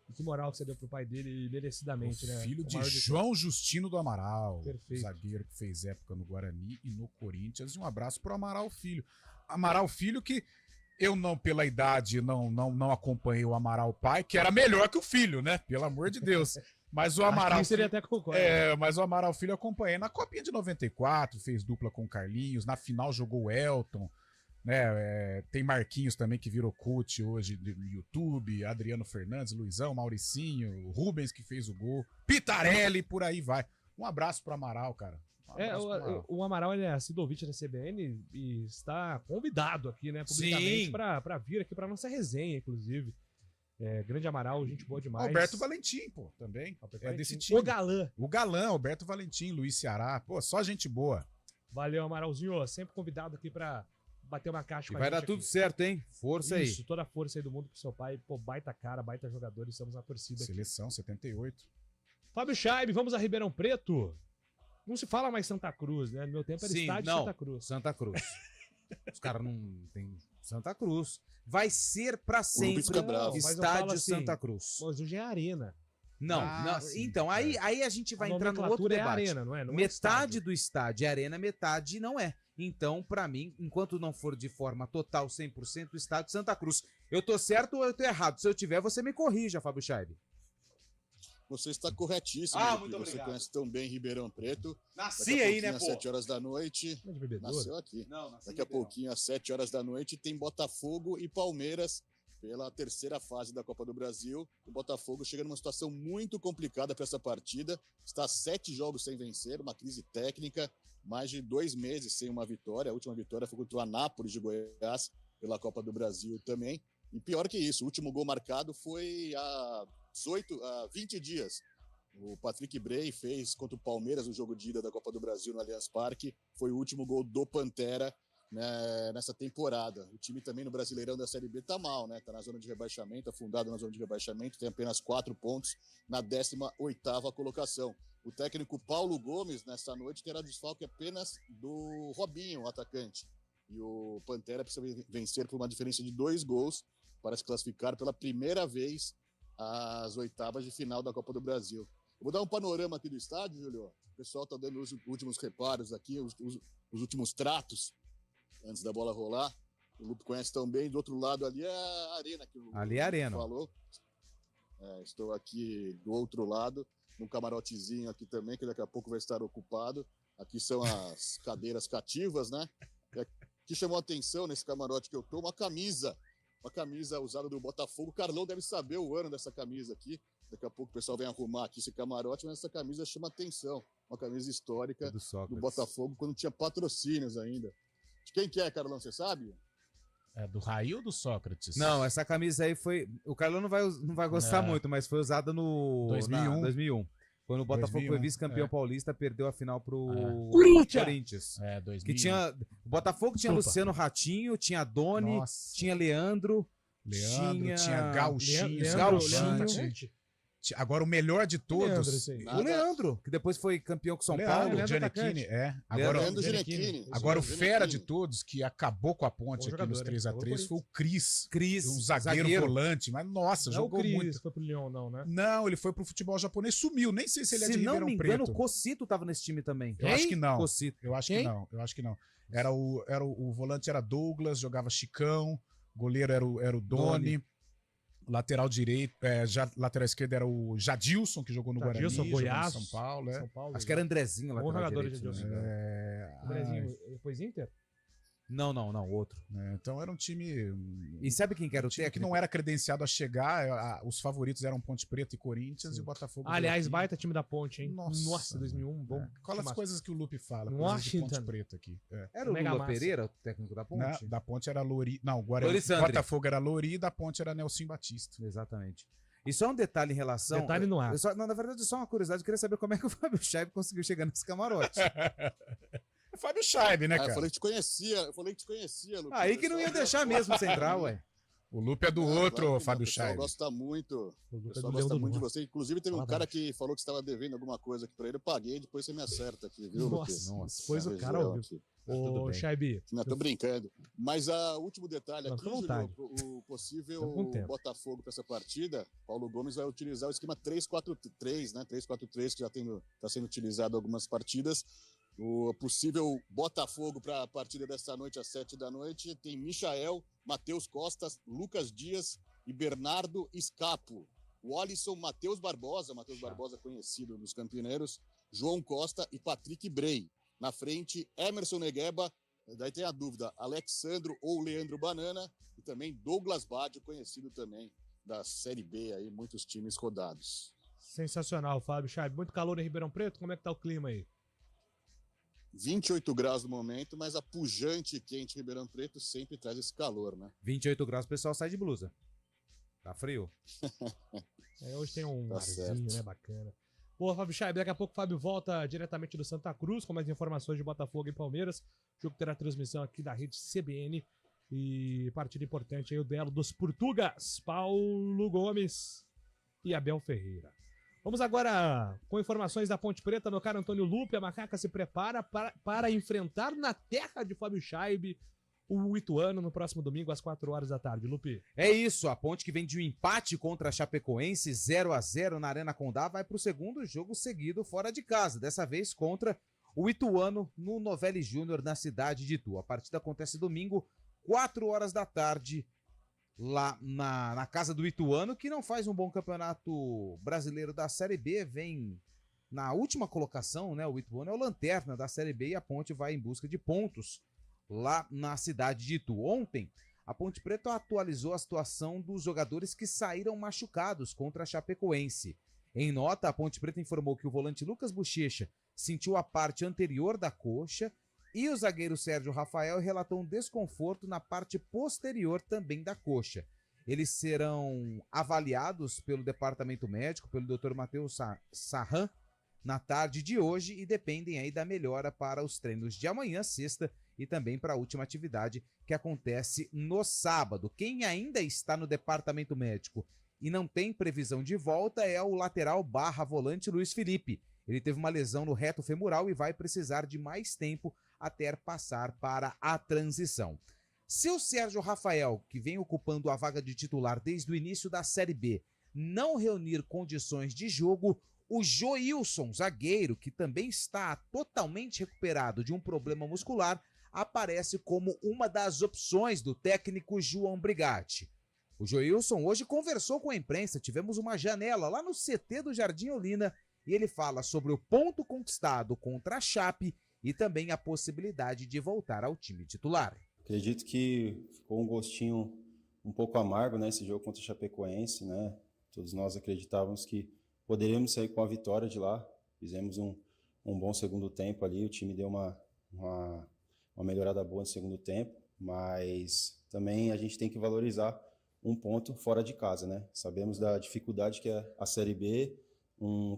Speaker 2: E que moral que você deu pro pai dele merecidamente, né?
Speaker 6: Filho de João Justino do Amaral.
Speaker 2: Perfeito.
Speaker 6: Zagueiro que fez época no Guarani e no Corinthians. E um abraço pro Amaral Filho. Amaral Filho que eu não, pela idade, não acompanhei o Amaral pai, que era melhor que o filho, né? Pelo amor de Deus. Mas o Amaral
Speaker 2: seria até concordo.
Speaker 6: Mas o Amaral Filho eu acompanhei na Copinha de 94, fez dupla com o Carlinhos, na final jogou o Elton, né? Tem Marquinhos também que virou coach hoje no YouTube, Adriano Fernandes, Luizão, Mauricinho, Rubens que fez o gol, Pitarelli, por aí vai. Um abraço pro Amaral, cara.
Speaker 2: O Amaral ele é assíduo ouvinte da CBN e está convidado aqui, né, publicamente, para vir aqui para nossa resenha, inclusive. Grande Amaral, gente boa demais.
Speaker 6: Alberto Valentim, pô, também. Desse time.
Speaker 2: O galã.
Speaker 6: O galã, Alberto Valentim, Luiz Ceará. Pô, só gente boa.
Speaker 2: Valeu, Amaralzinho. Sempre convidado aqui pra bater uma caixa
Speaker 3: e
Speaker 2: com a
Speaker 3: vai
Speaker 2: gente
Speaker 3: dar tudo
Speaker 2: aqui.
Speaker 3: certo, hein? Força aí.
Speaker 2: Isso, toda a força aí do mundo pro seu pai. Pô, baita cara, baita jogador. Estamos na torcida
Speaker 6: Seleção,
Speaker 2: aqui.
Speaker 6: 78.
Speaker 2: Fábio Scheibe, vamos a Ribeirão Preto. Não se fala mais Santa Cruz, né? No meu tempo era estádio Santa Cruz.
Speaker 3: Santa Cruz. Os caras não tem Santa Cruz. Vai ser pra sempre estádio
Speaker 2: assim,
Speaker 3: Santa Cruz.
Speaker 2: Mas hoje é Arena.
Speaker 3: Não, sim, então, aí a gente vai entrar no outro debate.
Speaker 2: Arena, não é? Não
Speaker 3: metade do estádio é Arena, metade não é. Então, pra mim, enquanto não for de forma total 100% o estádio Santa Cruz, eu tô certo ou eu tô errado? Se eu tiver, você me corrija, Fábio Scheibe.
Speaker 5: Você está corretíssimo.
Speaker 3: Muito obrigado.
Speaker 5: Você conhece tão bem Ribeirão Preto.
Speaker 3: Nasci aí, né, pô?
Speaker 5: Às 7 horas da noite. Nasceu aqui. Daqui a pouquinho, às 7 horas da noite, tem Botafogo e Palmeiras pela terceira fase da Copa do Brasil. O Botafogo chega numa situação muito complicada para essa partida. Está 7 jogos sem vencer, uma crise técnica, mais de 2 meses sem uma vitória. A última vitória foi contra o Anápolis de Goiás pela Copa do Brasil também. E pior que isso, o último gol marcado foi há 20 dias. O Patrick Bray fez contra o Palmeiras no jogo de ida da Copa do Brasil no Allianz Parque. Foi o último gol do Pantera, né, nessa temporada. O time também no Brasileirão da Série B tá mal, né? Tá na zona de rebaixamento, afundado na zona de rebaixamento, tem apenas 4 pontos na 18ª colocação. O técnico Paulo Gomes, nessa noite, terá desfalque apenas do Robinho, o atacante. E o Pantera precisa vencer por uma diferença de 2 gols para se classificar pela primeira vez as oitavas de final da Copa do Brasil. Eu vou dar um panorama aqui do estádio, Júlio. O pessoal está dando os últimos reparos aqui, os últimos tratos antes da bola rolar. O Lupe conhece tão bem. Do outro lado ali é a arena que o
Speaker 17: Ali é a arena.
Speaker 5: falou. Estou aqui do outro lado, num camarotezinho aqui também, que daqui a pouco vai estar ocupado. Aqui são as cadeiras cativas, né? O que chamou a atenção nesse camarote que eu tô, uma camisa usada do Botafogo. O Carlão deve saber o ano dessa camisa aqui. Daqui a pouco o pessoal vem arrumar aqui esse camarote, mas essa camisa chama atenção. Uma camisa histórica do Botafogo, quando tinha patrocínios ainda. De quem que é, Carlão, você sabe?
Speaker 6: É do Raí ou do Sócrates?
Speaker 17: Não, essa camisa aí foi... O Carlão não vai gostar muito, mas foi usada no... 2001. Quando o Botafogo
Speaker 6: 2001,
Speaker 17: foi vice-campeão paulista, perdeu a final pro
Speaker 6: Corinthians. 2001.
Speaker 17: Que tinha... O Botafogo tinha Luciano Ratinho, tinha Doni, tinha Leandro,
Speaker 6: tinha Gauchinho. Agora o melhor de todos.
Speaker 17: O Leandro, que depois foi campeão com São Paulo.
Speaker 6: Giannichini, Agora o fera de todos, que acabou com a ponte aqui nos 3x3, foi o Cris. Um zagueiro volante, mas nossa, jogou muito.
Speaker 2: Não foi pro Lyon, não, né?
Speaker 6: Não, ele foi pro futebol japonês, sumiu. Nem sei se ele é de
Speaker 17: Ribeirão Preto. Se não me engano,
Speaker 6: Preto.
Speaker 17: o Cocito tava nesse time também.
Speaker 6: Eu acho que não.
Speaker 17: Cocito.
Speaker 6: Eu acho que não. O volante era Douglas, jogava Chicão, goleiro era o Doni. Lateral direito, lateral esquerdo era o Jadilson, que jogou no Guarani,
Speaker 2: Goiás,
Speaker 6: São Paulo.
Speaker 17: Acho que era Andrezinho,
Speaker 2: lateral
Speaker 17: jogador
Speaker 2: direito. Andrezinho, depois Inter?
Speaker 17: Não, outro.
Speaker 6: Então era um time...
Speaker 17: E sabe quem que era o técnico?
Speaker 6: Que não era credenciado a chegar, os favoritos eram Ponte Preta e Corinthians, e o Botafogo...
Speaker 2: Aliás, baita time da Ponte, hein? Nossa 2001, bom.
Speaker 6: Qual as coisas que o Lupe fala?
Speaker 2: Washington.
Speaker 6: Ponte Preta aqui.
Speaker 17: Era o Lula Pereira, o técnico da Ponte?
Speaker 6: Da Ponte era Lori... Não, Guarani, Botafogo era Lori, e da Ponte era Nelson Batista.
Speaker 17: Exatamente. E só um detalhe em relação...
Speaker 2: Detalhe no ar.
Speaker 17: Na verdade, só uma curiosidade, eu queria saber como é que o Fábio Scheib conseguiu chegar nesse camarote.
Speaker 6: Fábio Scheib, né, cara?
Speaker 5: Eu falei que te conhecia, Lupe.
Speaker 17: Aí que não ia deixar mesmo central, ué.
Speaker 6: O Lupe é do outro, Fábio Scheib.
Speaker 5: O pessoal gosta muito de você. Inclusive, teve um cara que falou que você estava devendo alguma coisa aqui pra ele. Eu paguei, depois você me acerta aqui, viu, Lupe?
Speaker 2: Nossa. Depois o cara ouviu. Ô, Scheib.
Speaker 5: Não, tô brincando. Mas o último detalhe aqui, Júlio, o possível Botafogo para essa partida, Paulo Gomes vai utilizar o esquema 3-4-3, né? 3-4-3, que já está sendo utilizado em algumas partidas. O possível Botafogo para a partida desta noite, às 7 da noite, tem Michael, Matheus Costas, Lucas Dias e Bernardo Scapo. O Alisson, Matheus Barbosa conhecido dos Campineiros, João Costa e Patrick Brey. Na frente, Emerson Negueba, daí tem a dúvida, Alexandro ou Leandro Banana, e também Douglas Baggio, conhecido também da Série B, aí, muitos times rodados.
Speaker 2: Sensacional, Fábio Scheib. Muito calor em Ribeirão Preto, como é que tá o clima aí?
Speaker 5: 28 graus no momento, mas a pujante e quente Ribeirão Preto sempre traz esse calor, né?
Speaker 17: 28 graus, o pessoal sai de blusa. Tá frio.
Speaker 2: Hoje tem um arzinho, né? Bacana. Pô, Fábio Scheib, daqui a pouco o Fábio volta diretamente do Santa Cruz com mais informações de Botafogo e Palmeiras. O jogo terá transmissão aqui da rede CBN. E partida importante aí, o duelo dos Portugas, Paulo Gomes e Abel Ferreira. Vamos agora com informações da Ponte Preta, meu caro Antônio Lupe. A Macaca se prepara para enfrentar na terra de Fábio Scheib o Ituano no próximo domingo às 4 horas da tarde. Lupe.
Speaker 17: É isso, a Ponte que vem de um empate contra a Chapecoense 0-0 na Arena Condá vai para o segundo jogo seguido fora de casa, dessa vez contra o Ituano no Novelli Júnior na cidade de Itu. A partida acontece domingo, 4 horas da tarde, lá na casa do Ituano, que não faz um bom campeonato brasileiro da Série B, vem na última colocação, né? O Ituano é o lanterna da Série B e a Ponte vai em busca de pontos lá na cidade de Itu. Ontem, a Ponte Preta atualizou a situação dos jogadores que saíram machucados contra a Chapecoense. Em nota, a Ponte Preta informou que o volante Lucas Bochecha sentiu a parte anterior da coxa e o zagueiro Sérgio Rafael relatou um desconforto na parte posterior também da coxa. Eles serão avaliados pelo departamento médico, pelo Dr. Matheus Sarran, na tarde de hoje e dependem aí da melhora para os treinos de amanhã, sexta, e também para a última atividade que acontece no sábado. Quem ainda está no departamento médico e não tem previsão de volta é o lateral / volante Luiz Felipe. Ele teve uma lesão no reto femoral e vai precisar de mais tempo até passar para a transição. Se o Sérgio Rafael, que vem ocupando a vaga de titular desde o início da Série B,
Speaker 3: não reunir condições de jogo, o Joilson, zagueiro, que também está totalmente recuperado de um problema muscular, aparece como uma das opções do técnico João Brigatti. O Joilson hoje conversou com a imprensa, tivemos uma janela lá no CT do Jardim Olina e ele fala sobre o ponto conquistado contra a Chape e também a possibilidade de voltar ao time titular.
Speaker 18: Acredito que ficou um gostinho um pouco amargo, né, esse jogo contra o Chapecoense, né? Todos nós acreditávamos que poderíamos sair com a vitória de lá. Fizemos um bom segundo tempo ali, o time deu uma melhorada boa no segundo tempo, mas também a gente tem que valorizar um ponto fora de casa, né? Sabemos da dificuldade que é a Série B, um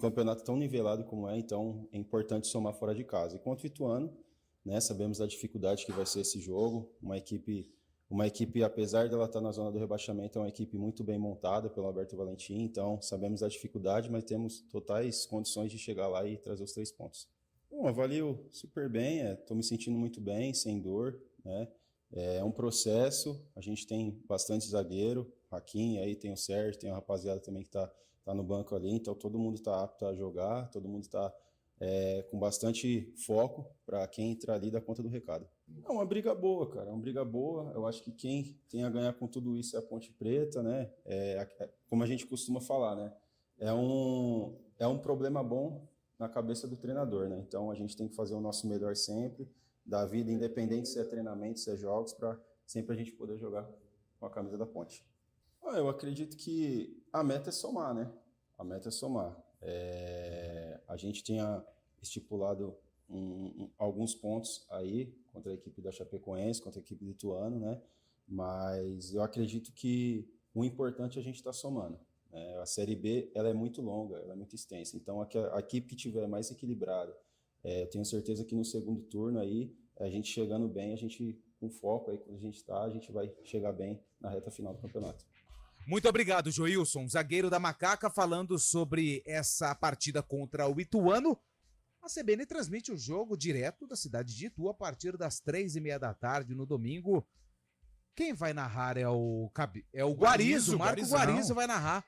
Speaker 18: campeonato tão nivelado como é, então é importante somar fora de casa. E contra o Ituano, né, sabemos da dificuldade que vai ser esse jogo, uma equipe, apesar dela estar na zona do rebaixamento, é uma equipe muito bem montada pelo Alberto Valentim, então sabemos da dificuldade, mas temos totais condições de chegar lá e trazer os 3 pontos. Bom, avalio super bem, estou me sentindo muito bem, sem dor, né? É um processo, a gente tem bastante zagueiro, Raquim, aí tem o Sérgio, tem a rapaziada também que tá no banco ali, então todo mundo está apto a jogar, todo mundo está com bastante foco para quem entrar ali dar conta do recado. É uma briga boa, cara, é uma briga boa, eu acho que quem tem a ganhar com tudo isso é a Ponte Preta, né? Como a gente costuma falar, né? É um problema bom na cabeça do treinador, né? Então a gente tem que fazer o nosso melhor sempre, da vida, independente se é treinamento, se é jogos, para sempre a gente poder jogar com a camisa da Ponte. Eu acredito que a meta é somar, né? A meta é somar. A gente tinha estipulado alguns pontos aí contra a equipe da Chapecoense, contra a equipe do Ituano, né? Mas eu acredito que o importante é a gente estar somando. A Série B ela é muito longa, ela é muito extensa. Então, a equipe que estiver mais equilibrada, eu tenho certeza que no segundo turno aí, a gente chegando bem, a gente com foco aí, quando a gente vai chegar bem na reta final do campeonato.
Speaker 3: Muito obrigado, Joilson, zagueiro da Macaca, falando sobre essa partida contra o Ituano. A CBN transmite o jogo direto da cidade de Itu a partir das 3h30 da tarde no domingo. Quem vai narrar é o Guarizo, Marco Guarizo vai narrar.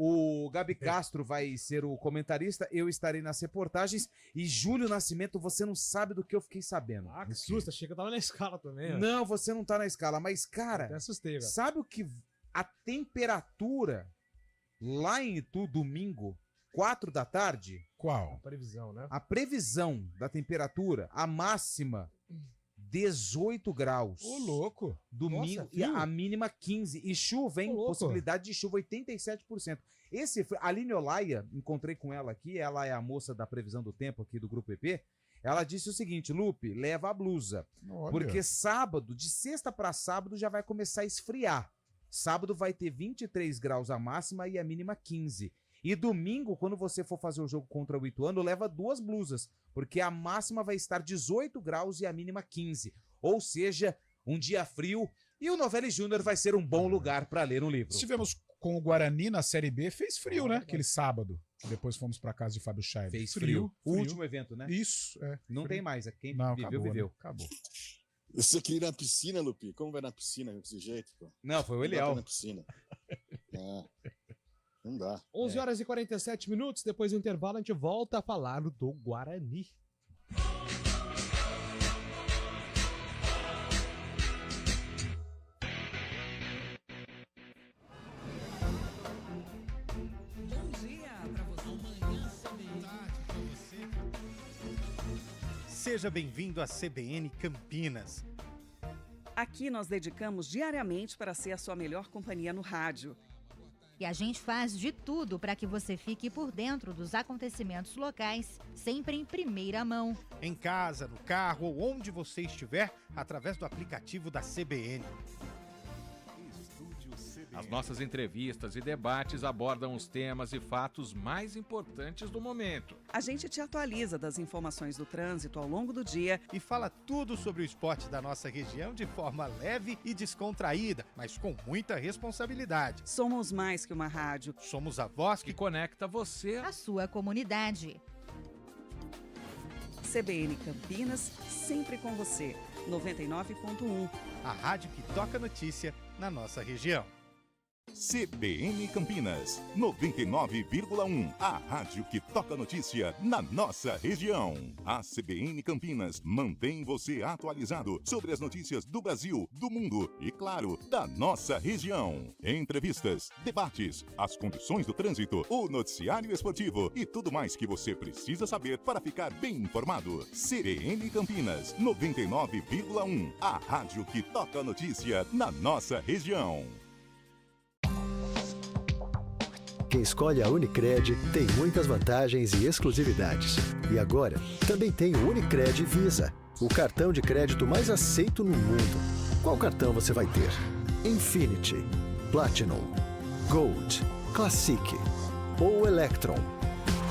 Speaker 3: O Gabi Castro vai ser o comentarista, eu estarei nas reportagens e Júlio Nascimento, você não sabe do que eu fiquei sabendo.
Speaker 2: Ah, que susto, achei que eu tava na escala também. Ó.
Speaker 3: Não, você não tá na escala, mas cara,
Speaker 2: até assustei, velho.
Speaker 3: Sabe o que a temperatura lá em Itu, domingo, 4 da tarde?
Speaker 6: Qual?
Speaker 2: A previsão, né?
Speaker 3: A previsão da temperatura, a máxima 18 graus.
Speaker 6: Ô, louco.
Speaker 3: Domingo.
Speaker 6: Nossa,
Speaker 3: e a mínima 15. E chuva, hein? Possibilidade de chuva 87%. A Aline Olaia, encontrei com ela aqui, ela é a moça da previsão do tempo aqui do Grupo EP. Ela disse o seguinte, Lupe, leva a blusa.
Speaker 6: Olha.
Speaker 3: Porque sábado, de sexta para sábado, já vai começar a esfriar. Sábado vai ter 23 graus a máxima e a mínima 15. E domingo, quando você for fazer o jogo contra o Ituano, leva 2 blusas, porque a máxima vai estar 18 graus e a mínima 15. Ou seja, um dia frio e o Novelli Júnior vai ser um bom lugar para ler um livro.
Speaker 6: Estivemos com o Guarani na Série B, fez frio, né? Aquele sábado. Depois fomos para casa de Fábio Scheiber.
Speaker 3: Fez frio. O último evento, né?
Speaker 6: Isso,
Speaker 3: Não
Speaker 6: frio.
Speaker 3: tem mais, quem
Speaker 6: Não,
Speaker 3: viveu,
Speaker 6: acabou,
Speaker 3: viveu.
Speaker 6: Né? Acabou.
Speaker 5: Você queria ir na piscina, Lupi? Como vai na piscina desse jeito, pô?
Speaker 3: Não, foi o
Speaker 5: Não dá pra
Speaker 3: Eliel.
Speaker 5: ir na piscina. Não dá.
Speaker 2: 11 horas e 47 minutos, depois do intervalo a gente volta a falar do Guarani.
Speaker 8: Bom dia pra você.
Speaker 7: Seja bem-vindo à CBN Campinas.
Speaker 8: Aqui nós dedicamos diariamente para ser a sua melhor companhia no rádio.
Speaker 9: E a gente faz de tudo para que você fique por dentro dos acontecimentos locais, sempre em primeira mão.
Speaker 7: Em casa, no carro ou onde você estiver, através do aplicativo da CBN.
Speaker 10: As nossas entrevistas e debates abordam os temas e fatos mais importantes do momento.
Speaker 8: A gente te atualiza das informações do trânsito ao longo do dia
Speaker 7: e fala tudo sobre o esporte da nossa região de forma leve e descontraída, mas com muita responsabilidade.
Speaker 8: Somos mais que uma rádio.
Speaker 7: Somos a voz
Speaker 10: que conecta você
Speaker 9: à sua comunidade.
Speaker 8: CBN Campinas, sempre com você. 99.1.
Speaker 7: A rádio que toca notícia na nossa região.
Speaker 1: CBN Campinas, 99,1. A rádio que toca notícia na nossa região. A CBN Campinas mantém você atualizado sobre as notícias do Brasil, do mundo e, claro, da nossa região. Entrevistas, debates, as condições do trânsito, o noticiário esportivo e tudo mais que você precisa saber para ficar bem informado. CBN Campinas, 99,1. A rádio que toca notícia na nossa região.
Speaker 11: Quem escolhe a Unicred tem muitas vantagens e exclusividades. E agora, também tem o Unicred Visa, o cartão de crédito mais aceito no mundo. Qual cartão você vai ter? Infinity, Platinum, Gold, Classic ou Electron?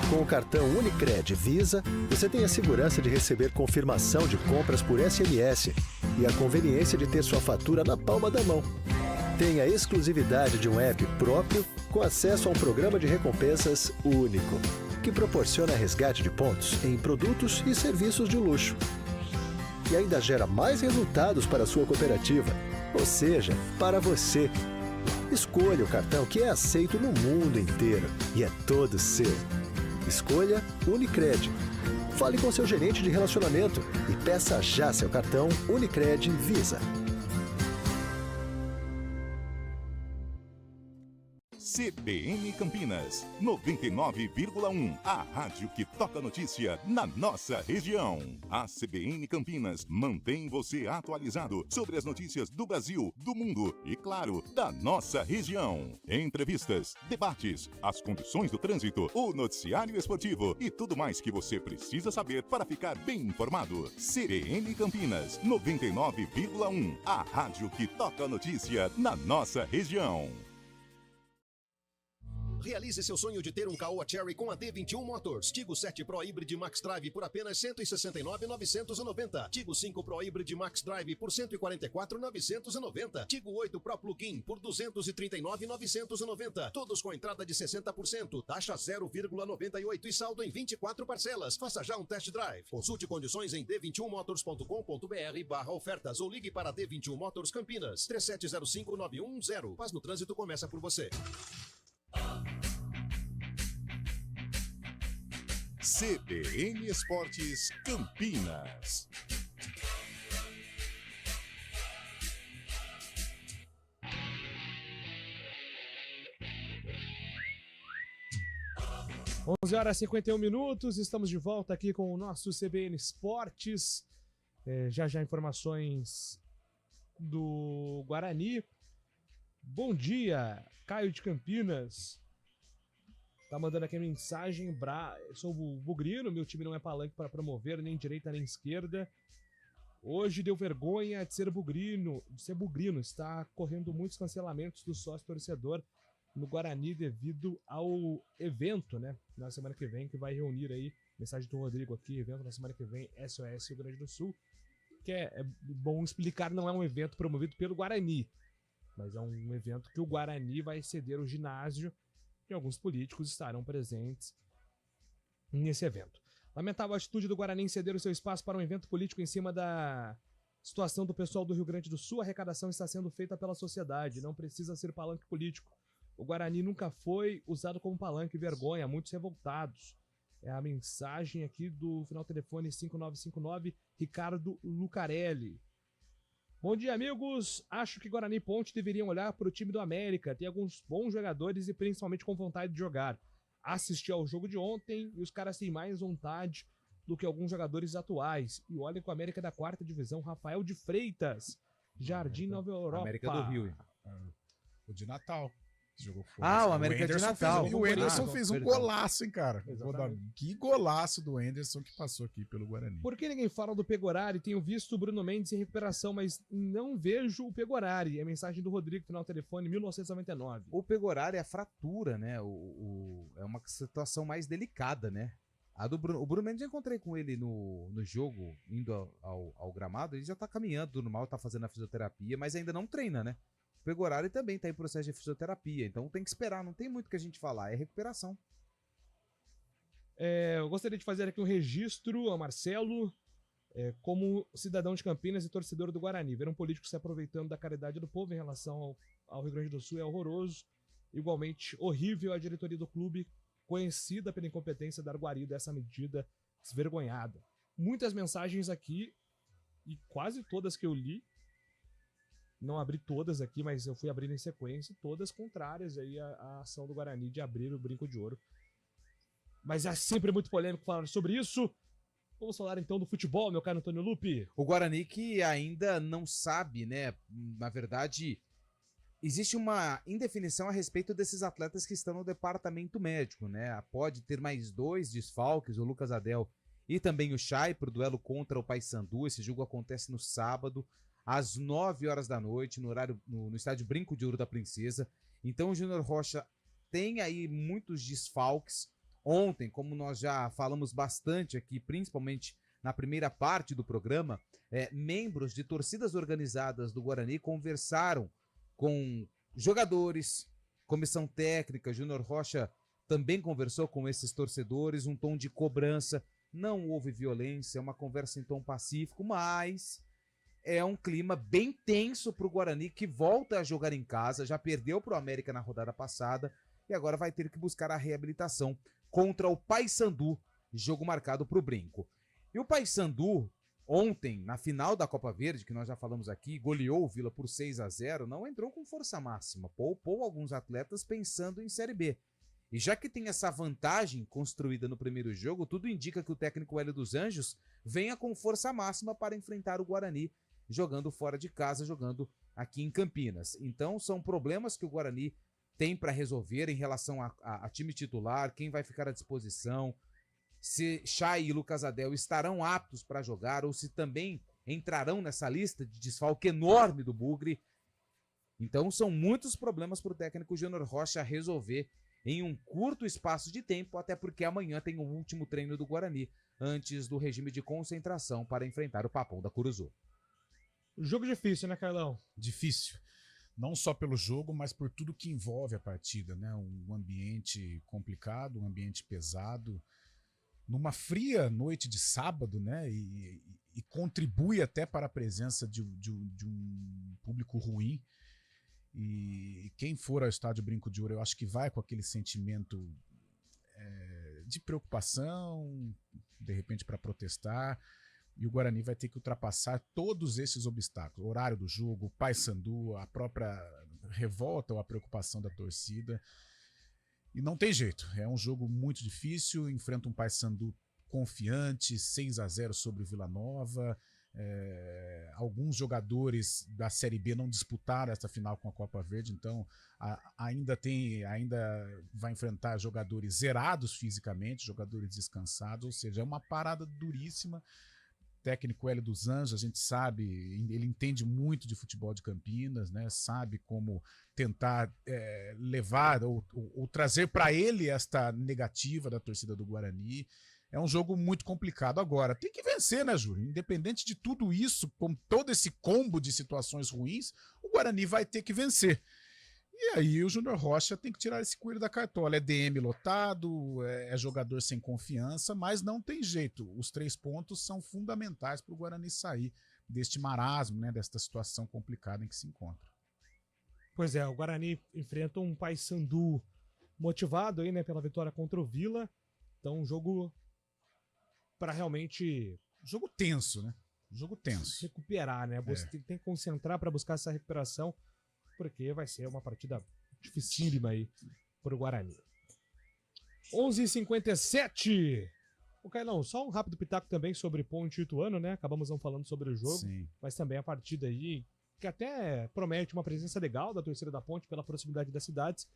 Speaker 11: Com o cartão Unicred Visa, você tem a segurança de receber confirmação de compras por SMS e a conveniência de ter sua fatura na palma da mão. Tem a exclusividade de um app próprio com acesso a um programa de recompensas único, que proporciona resgate de pontos em produtos e serviços de luxo. E ainda gera mais resultados para a sua cooperativa, ou seja, para você. Escolha o cartão que é aceito no mundo inteiro e é todo seu. Escolha Unicred. Fale com seu gerente de relacionamento e peça já seu cartão Unicred Visa.
Speaker 1: CBN Campinas, 99,1. A rádio que toca notícia na nossa região. A CBN Campinas mantém você atualizado sobre as notícias do Brasil, do mundo e, claro, da nossa região. Entrevistas, debates, as condições do trânsito, o noticiário esportivo e tudo mais que você precisa saber para ficar bem informado. CBN Campinas, 99,1. A rádio que toca notícia na nossa região.
Speaker 19: Realize seu sonho de ter um Caoa Chery com a D21 Motors. Tigo 7 Pro Hybrid Max Drive por apenas R$ 169.990. Tigo 5 Pro Hybrid Max Drive por R$ 144.990. Tigo 8 Pro Plug-in por R$ 239.990. Todos com entrada de 60%, taxa 0,98 e saldo em 24 parcelas. Faça já um test drive. Consulte condições em d21motors.com.br/ofertas ou ligue para D21 Motors Campinas 3705-9110. Paz no trânsito começa por você.
Speaker 1: CBN Esportes Campinas.
Speaker 2: Onze horas e 51 minutos, estamos de volta aqui com o nosso CBN Esportes. Já informações do Guarani. Bom dia, Caio de Campinas. Tá mandando aqui a mensagem. Sou o Bugrino, meu time não é palanque para promover, nem direita nem esquerda. Hoje deu vergonha de ser Bugrino. Está correndo muitos cancelamentos do sócio-torcedor no Guarani devido ao evento, né? Na semana que vem, que vai reunir aí, mensagem do Rodrigo aqui, evento na semana que vem, SOS Rio Grande do Sul. Que é bom explicar, não é um evento promovido pelo Guarani, mas é um evento que o Guarani vai ceder o ginásio e alguns políticos estarão presentes nesse evento. Lamentável a atitude do Guarani em ceder o seu espaço para um evento político em cima da situação do pessoal do Rio Grande do Sul. A arrecadação está sendo feita pela sociedade, não precisa ser palanque político. O Guarani nunca foi usado como palanque, vergonha, muitos revoltados. É a mensagem aqui do final telefone 5959, Ricardo Lucarelli. Bom dia, amigos. Acho que Guarani e Ponte deveriam olhar para o time do América. Tem alguns bons jogadores e principalmente com vontade de jogar. Assisti ao jogo de ontem e os caras têm mais vontade do que alguns jogadores atuais. E olha com o América da 4ª divisão, Rafael de Freitas, Jardim Nova Europa.
Speaker 3: América do Rio.
Speaker 6: O de Natal. Jogou fora.
Speaker 3: O América de Natal.
Speaker 6: E o Anderson fez um golaço, hein, cara. Que golaço do Anderson que passou aqui pelo Guarani.
Speaker 2: Por que ninguém fala do Pegorari? Tenho visto o Bruno Mendes em recuperação, mas não vejo o Pegorari. É a mensagem do Rodrigo, final telefone 1999.
Speaker 3: O Pegorari é a fratura, né? É uma situação mais delicada, né? O Bruno Mendes, eu encontrei com ele no jogo, indo ao gramado. Ele já tá caminhando normal, tá fazendo a fisioterapia, mas ainda não treina, né? O Pegorari também está em processo de fisioterapia, então tem que esperar, não tem muito que a gente falar, é recuperação.
Speaker 2: Eu gostaria de fazer aqui um registro ao Marcelo. como cidadão de Campinas e torcedor do Guarani. Ver um político se aproveitando da caridade do povo em relação ao Rio Grande do Sul é horroroso. Igualmente horrível a diretoria do clube, conhecida pela incompetência, dar guarida a essa medida desvergonhada. Muitas mensagens aqui, e quase todas que eu li, não abri todas aqui, mas eu fui abrindo em sequência, todas contrárias aí à ação do Guarani de abrir o Brinco de Ouro. Mas é sempre muito polêmico falar sobre isso. Vamos falar então do futebol, meu caro Antônio Lupi.
Speaker 3: O Guarani que ainda não sabe, né? Na verdade, existe uma indefinição a respeito desses atletas que estão no departamento médico, né? Pode ter mais 2 desfalques, o Lucas Adel e também o Chay, para o duelo contra o Paysandu. Esse jogo acontece no sábado, às 9 horas da noite, no estádio Brinco de Ouro da Princesa. Então o Júnior Rocha tem aí muitos desfalques. Ontem, como nós já falamos bastante aqui, principalmente na primeira parte do programa, membros de torcidas organizadas do Guarani conversaram com jogadores, comissão técnica. Júnior Rocha também conversou com esses torcedores, um tom de cobrança. Não houve violência, é uma conversa em tom pacífico, mas é um clima bem tenso para o Guarani, que volta a jogar em casa, já perdeu para o América na rodada passada e agora vai ter que buscar a reabilitação contra o Paysandu, jogo marcado para o Brinco. E o Paysandu, ontem, na final da Copa Verde, que nós já falamos aqui, goleou o Vila por 6-0, não entrou com força máxima, poupou alguns atletas pensando em Série B. E já que tem essa vantagem construída no primeiro jogo, tudo indica que o técnico Hélio dos Anjos venha com força máxima para enfrentar o Guarani, jogando fora de casa, jogando aqui em Campinas. Então são problemas que o Guarani tem para resolver em relação a time titular, quem vai ficar à disposição, se Chay e Lucas Adel estarão aptos para jogar ou se também entrarão nessa lista de desfalque enorme do Bugre. Então são muitos problemas para o técnico Júnior Rocha resolver em um curto espaço de tempo, até porque amanhã tem o último treino do Guarani, antes do regime de concentração para enfrentar o Papão da Curuzu.
Speaker 2: Jogo difícil, né, Carlão?
Speaker 6: Difícil. Não só pelo jogo, mas por tudo que envolve a partida, né? Um ambiente complicado, um ambiente pesado, numa fria noite de sábado, né? E contribui até para a presença de um público ruim. E quem for ao estádio Brinco de Ouro, eu acho que vai com aquele sentimento de preocupação, de repente para protestar. E o Guarani vai ter que ultrapassar todos esses obstáculos. O horário do jogo, o Paysandu, a própria revolta ou a preocupação da torcida. E não tem jeito. É um jogo muito difícil. Enfrenta um Paysandu confiante, 6-0 sobre o Vila Nova. Alguns jogadores da Série B não disputaram essa final com a Copa Verde, então ainda vai enfrentar jogadores zerados fisicamente, jogadores descansados, ou seja, é uma parada duríssima. Técnico Hélio dos Anjos, a gente sabe, ele entende muito de futebol de Campinas, né? Sabe como tentar levar ou trazer para ele esta negativa da torcida do Guarani. É um jogo muito complicado. Agora, tem que vencer, né, Júlio? Independente de tudo isso, com todo esse combo de situações ruins, o Guarani vai ter que vencer. E aí o Júnior Rocha tem que tirar esse coelho da cartola. É DM lotado, é jogador sem confiança, mas não tem jeito. Os 3 pontos são fundamentais para o Guarani sair deste marasmo, né, desta situação complicada em que se encontra.
Speaker 2: Pois é, o Guarani enfrenta um Paysandu motivado aí, né, pela vitória contra o Vila. Então um jogo para realmente...
Speaker 6: Jogo tenso, né? Jogo tenso.
Speaker 2: Recuperar, né? Você tem que concentrar para buscar essa recuperação, porque vai ser uma partida dificílima aí pro Guarani. 11h57. O Cailão, só um rápido pitaco também sobre Ponte e Ituano, né? Acabamos não falando sobre o jogo,
Speaker 6: sim,
Speaker 2: mas também a partida aí, que até promete uma presença legal da torcida da Ponte pela proximidade das cidades,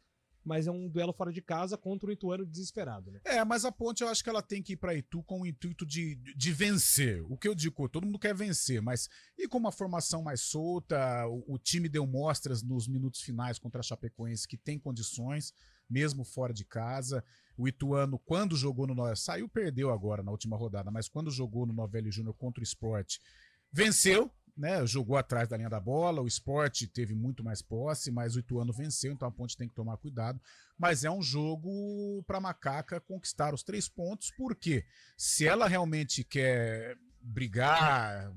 Speaker 2: mas é um duelo fora de casa contra o Ituano desesperado, né?
Speaker 6: Mas a Ponte eu acho que ela tem que ir para Itu com o intuito de vencer. O que eu digo, todo mundo quer vencer, mas e com uma formação mais solta, o time deu mostras nos minutos finais contra a Chapecoense que tem condições, mesmo fora de casa. O Ituano, quando jogou saiu, perdeu agora na última rodada, mas quando jogou no Novelli Júnior contra o Sport, venceu, né? Jogou atrás da linha da bola, o Sport teve muito mais posse, mas o Ituano venceu, então a Ponte tem que tomar cuidado. Mas é um jogo para a Macaca conquistar os 3 pontos, porque se ela realmente quer brigar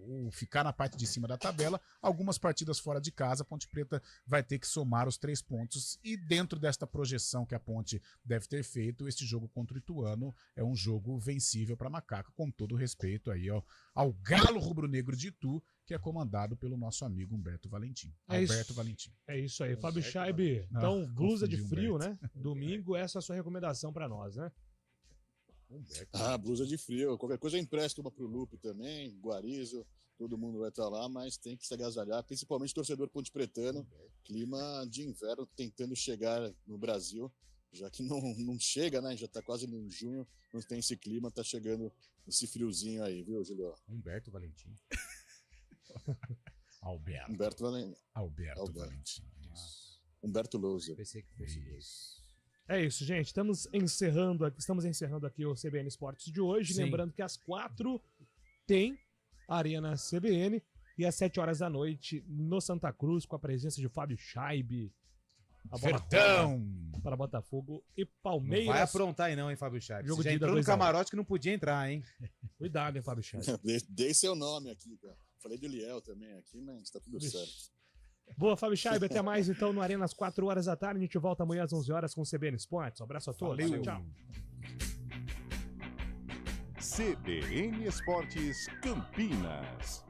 Speaker 6: ou ficar na parte de cima da tabela. Algumas partidas fora de casa, a Ponte Preta vai ter que somar os 3 pontos, e dentro desta projeção que a Ponte deve ter feito, esse jogo contra o Ituano é um jogo vencível para Macaca, com todo respeito aí ao Galo Rubro-Negro de Itu, que é comandado pelo nosso amigo Humberto Valentim. Valentim.
Speaker 2: É isso aí, Fábio Scheibe. Então, blusa de frio, né? Domingo, essa é a sua recomendação para nós, né?
Speaker 5: Blusa de frio. Qualquer coisa eu empresto uma pro Lupe também, Guarizo, todo mundo vai estar lá, mas tem que se agasalhar, principalmente torcedor ponte-pretano. Clima de inverno tentando chegar no Brasil, já que não chega, né? Já tá quase no junho, não tem esse clima, tá chegando esse friozinho aí, viu, Julio?
Speaker 6: Humberto Valentim.
Speaker 5: Humberto Valentim. Humberto Lousa.
Speaker 3: Pensei que fosse isso.
Speaker 2: É isso, gente. Estamos encerrando aqui o CBN Esportes de hoje.
Speaker 3: Sim.
Speaker 2: Lembrando que às 4 tem Arena CBN e às 7 horas da noite no Santa Cruz, com a presença de Fábio Scheibe.
Speaker 6: Verdão!
Speaker 2: Para Botafogo e
Speaker 3: Não
Speaker 2: Palmeiras.
Speaker 3: vai aprontar aí não, hein, Fábio Scheibe.
Speaker 2: Jogo
Speaker 3: Você já
Speaker 2: de ida
Speaker 3: entrou no
Speaker 2: 2-1.
Speaker 3: camarote que não podia entrar, hein?
Speaker 2: Cuidado, hein, Fábio Scheibe.
Speaker 5: Dei seu nome aqui, cara. Falei do Liel também aqui, mas tá tudo certo.
Speaker 2: Boa, Fábio Scheibe. Até mais, então, no Arena às 4 horas da tarde. A gente volta amanhã às 11 horas com o CBN Esportes. Um abraço a todos.
Speaker 6: Valeu.
Speaker 2: Tchau.
Speaker 1: CBN Esportes Campinas.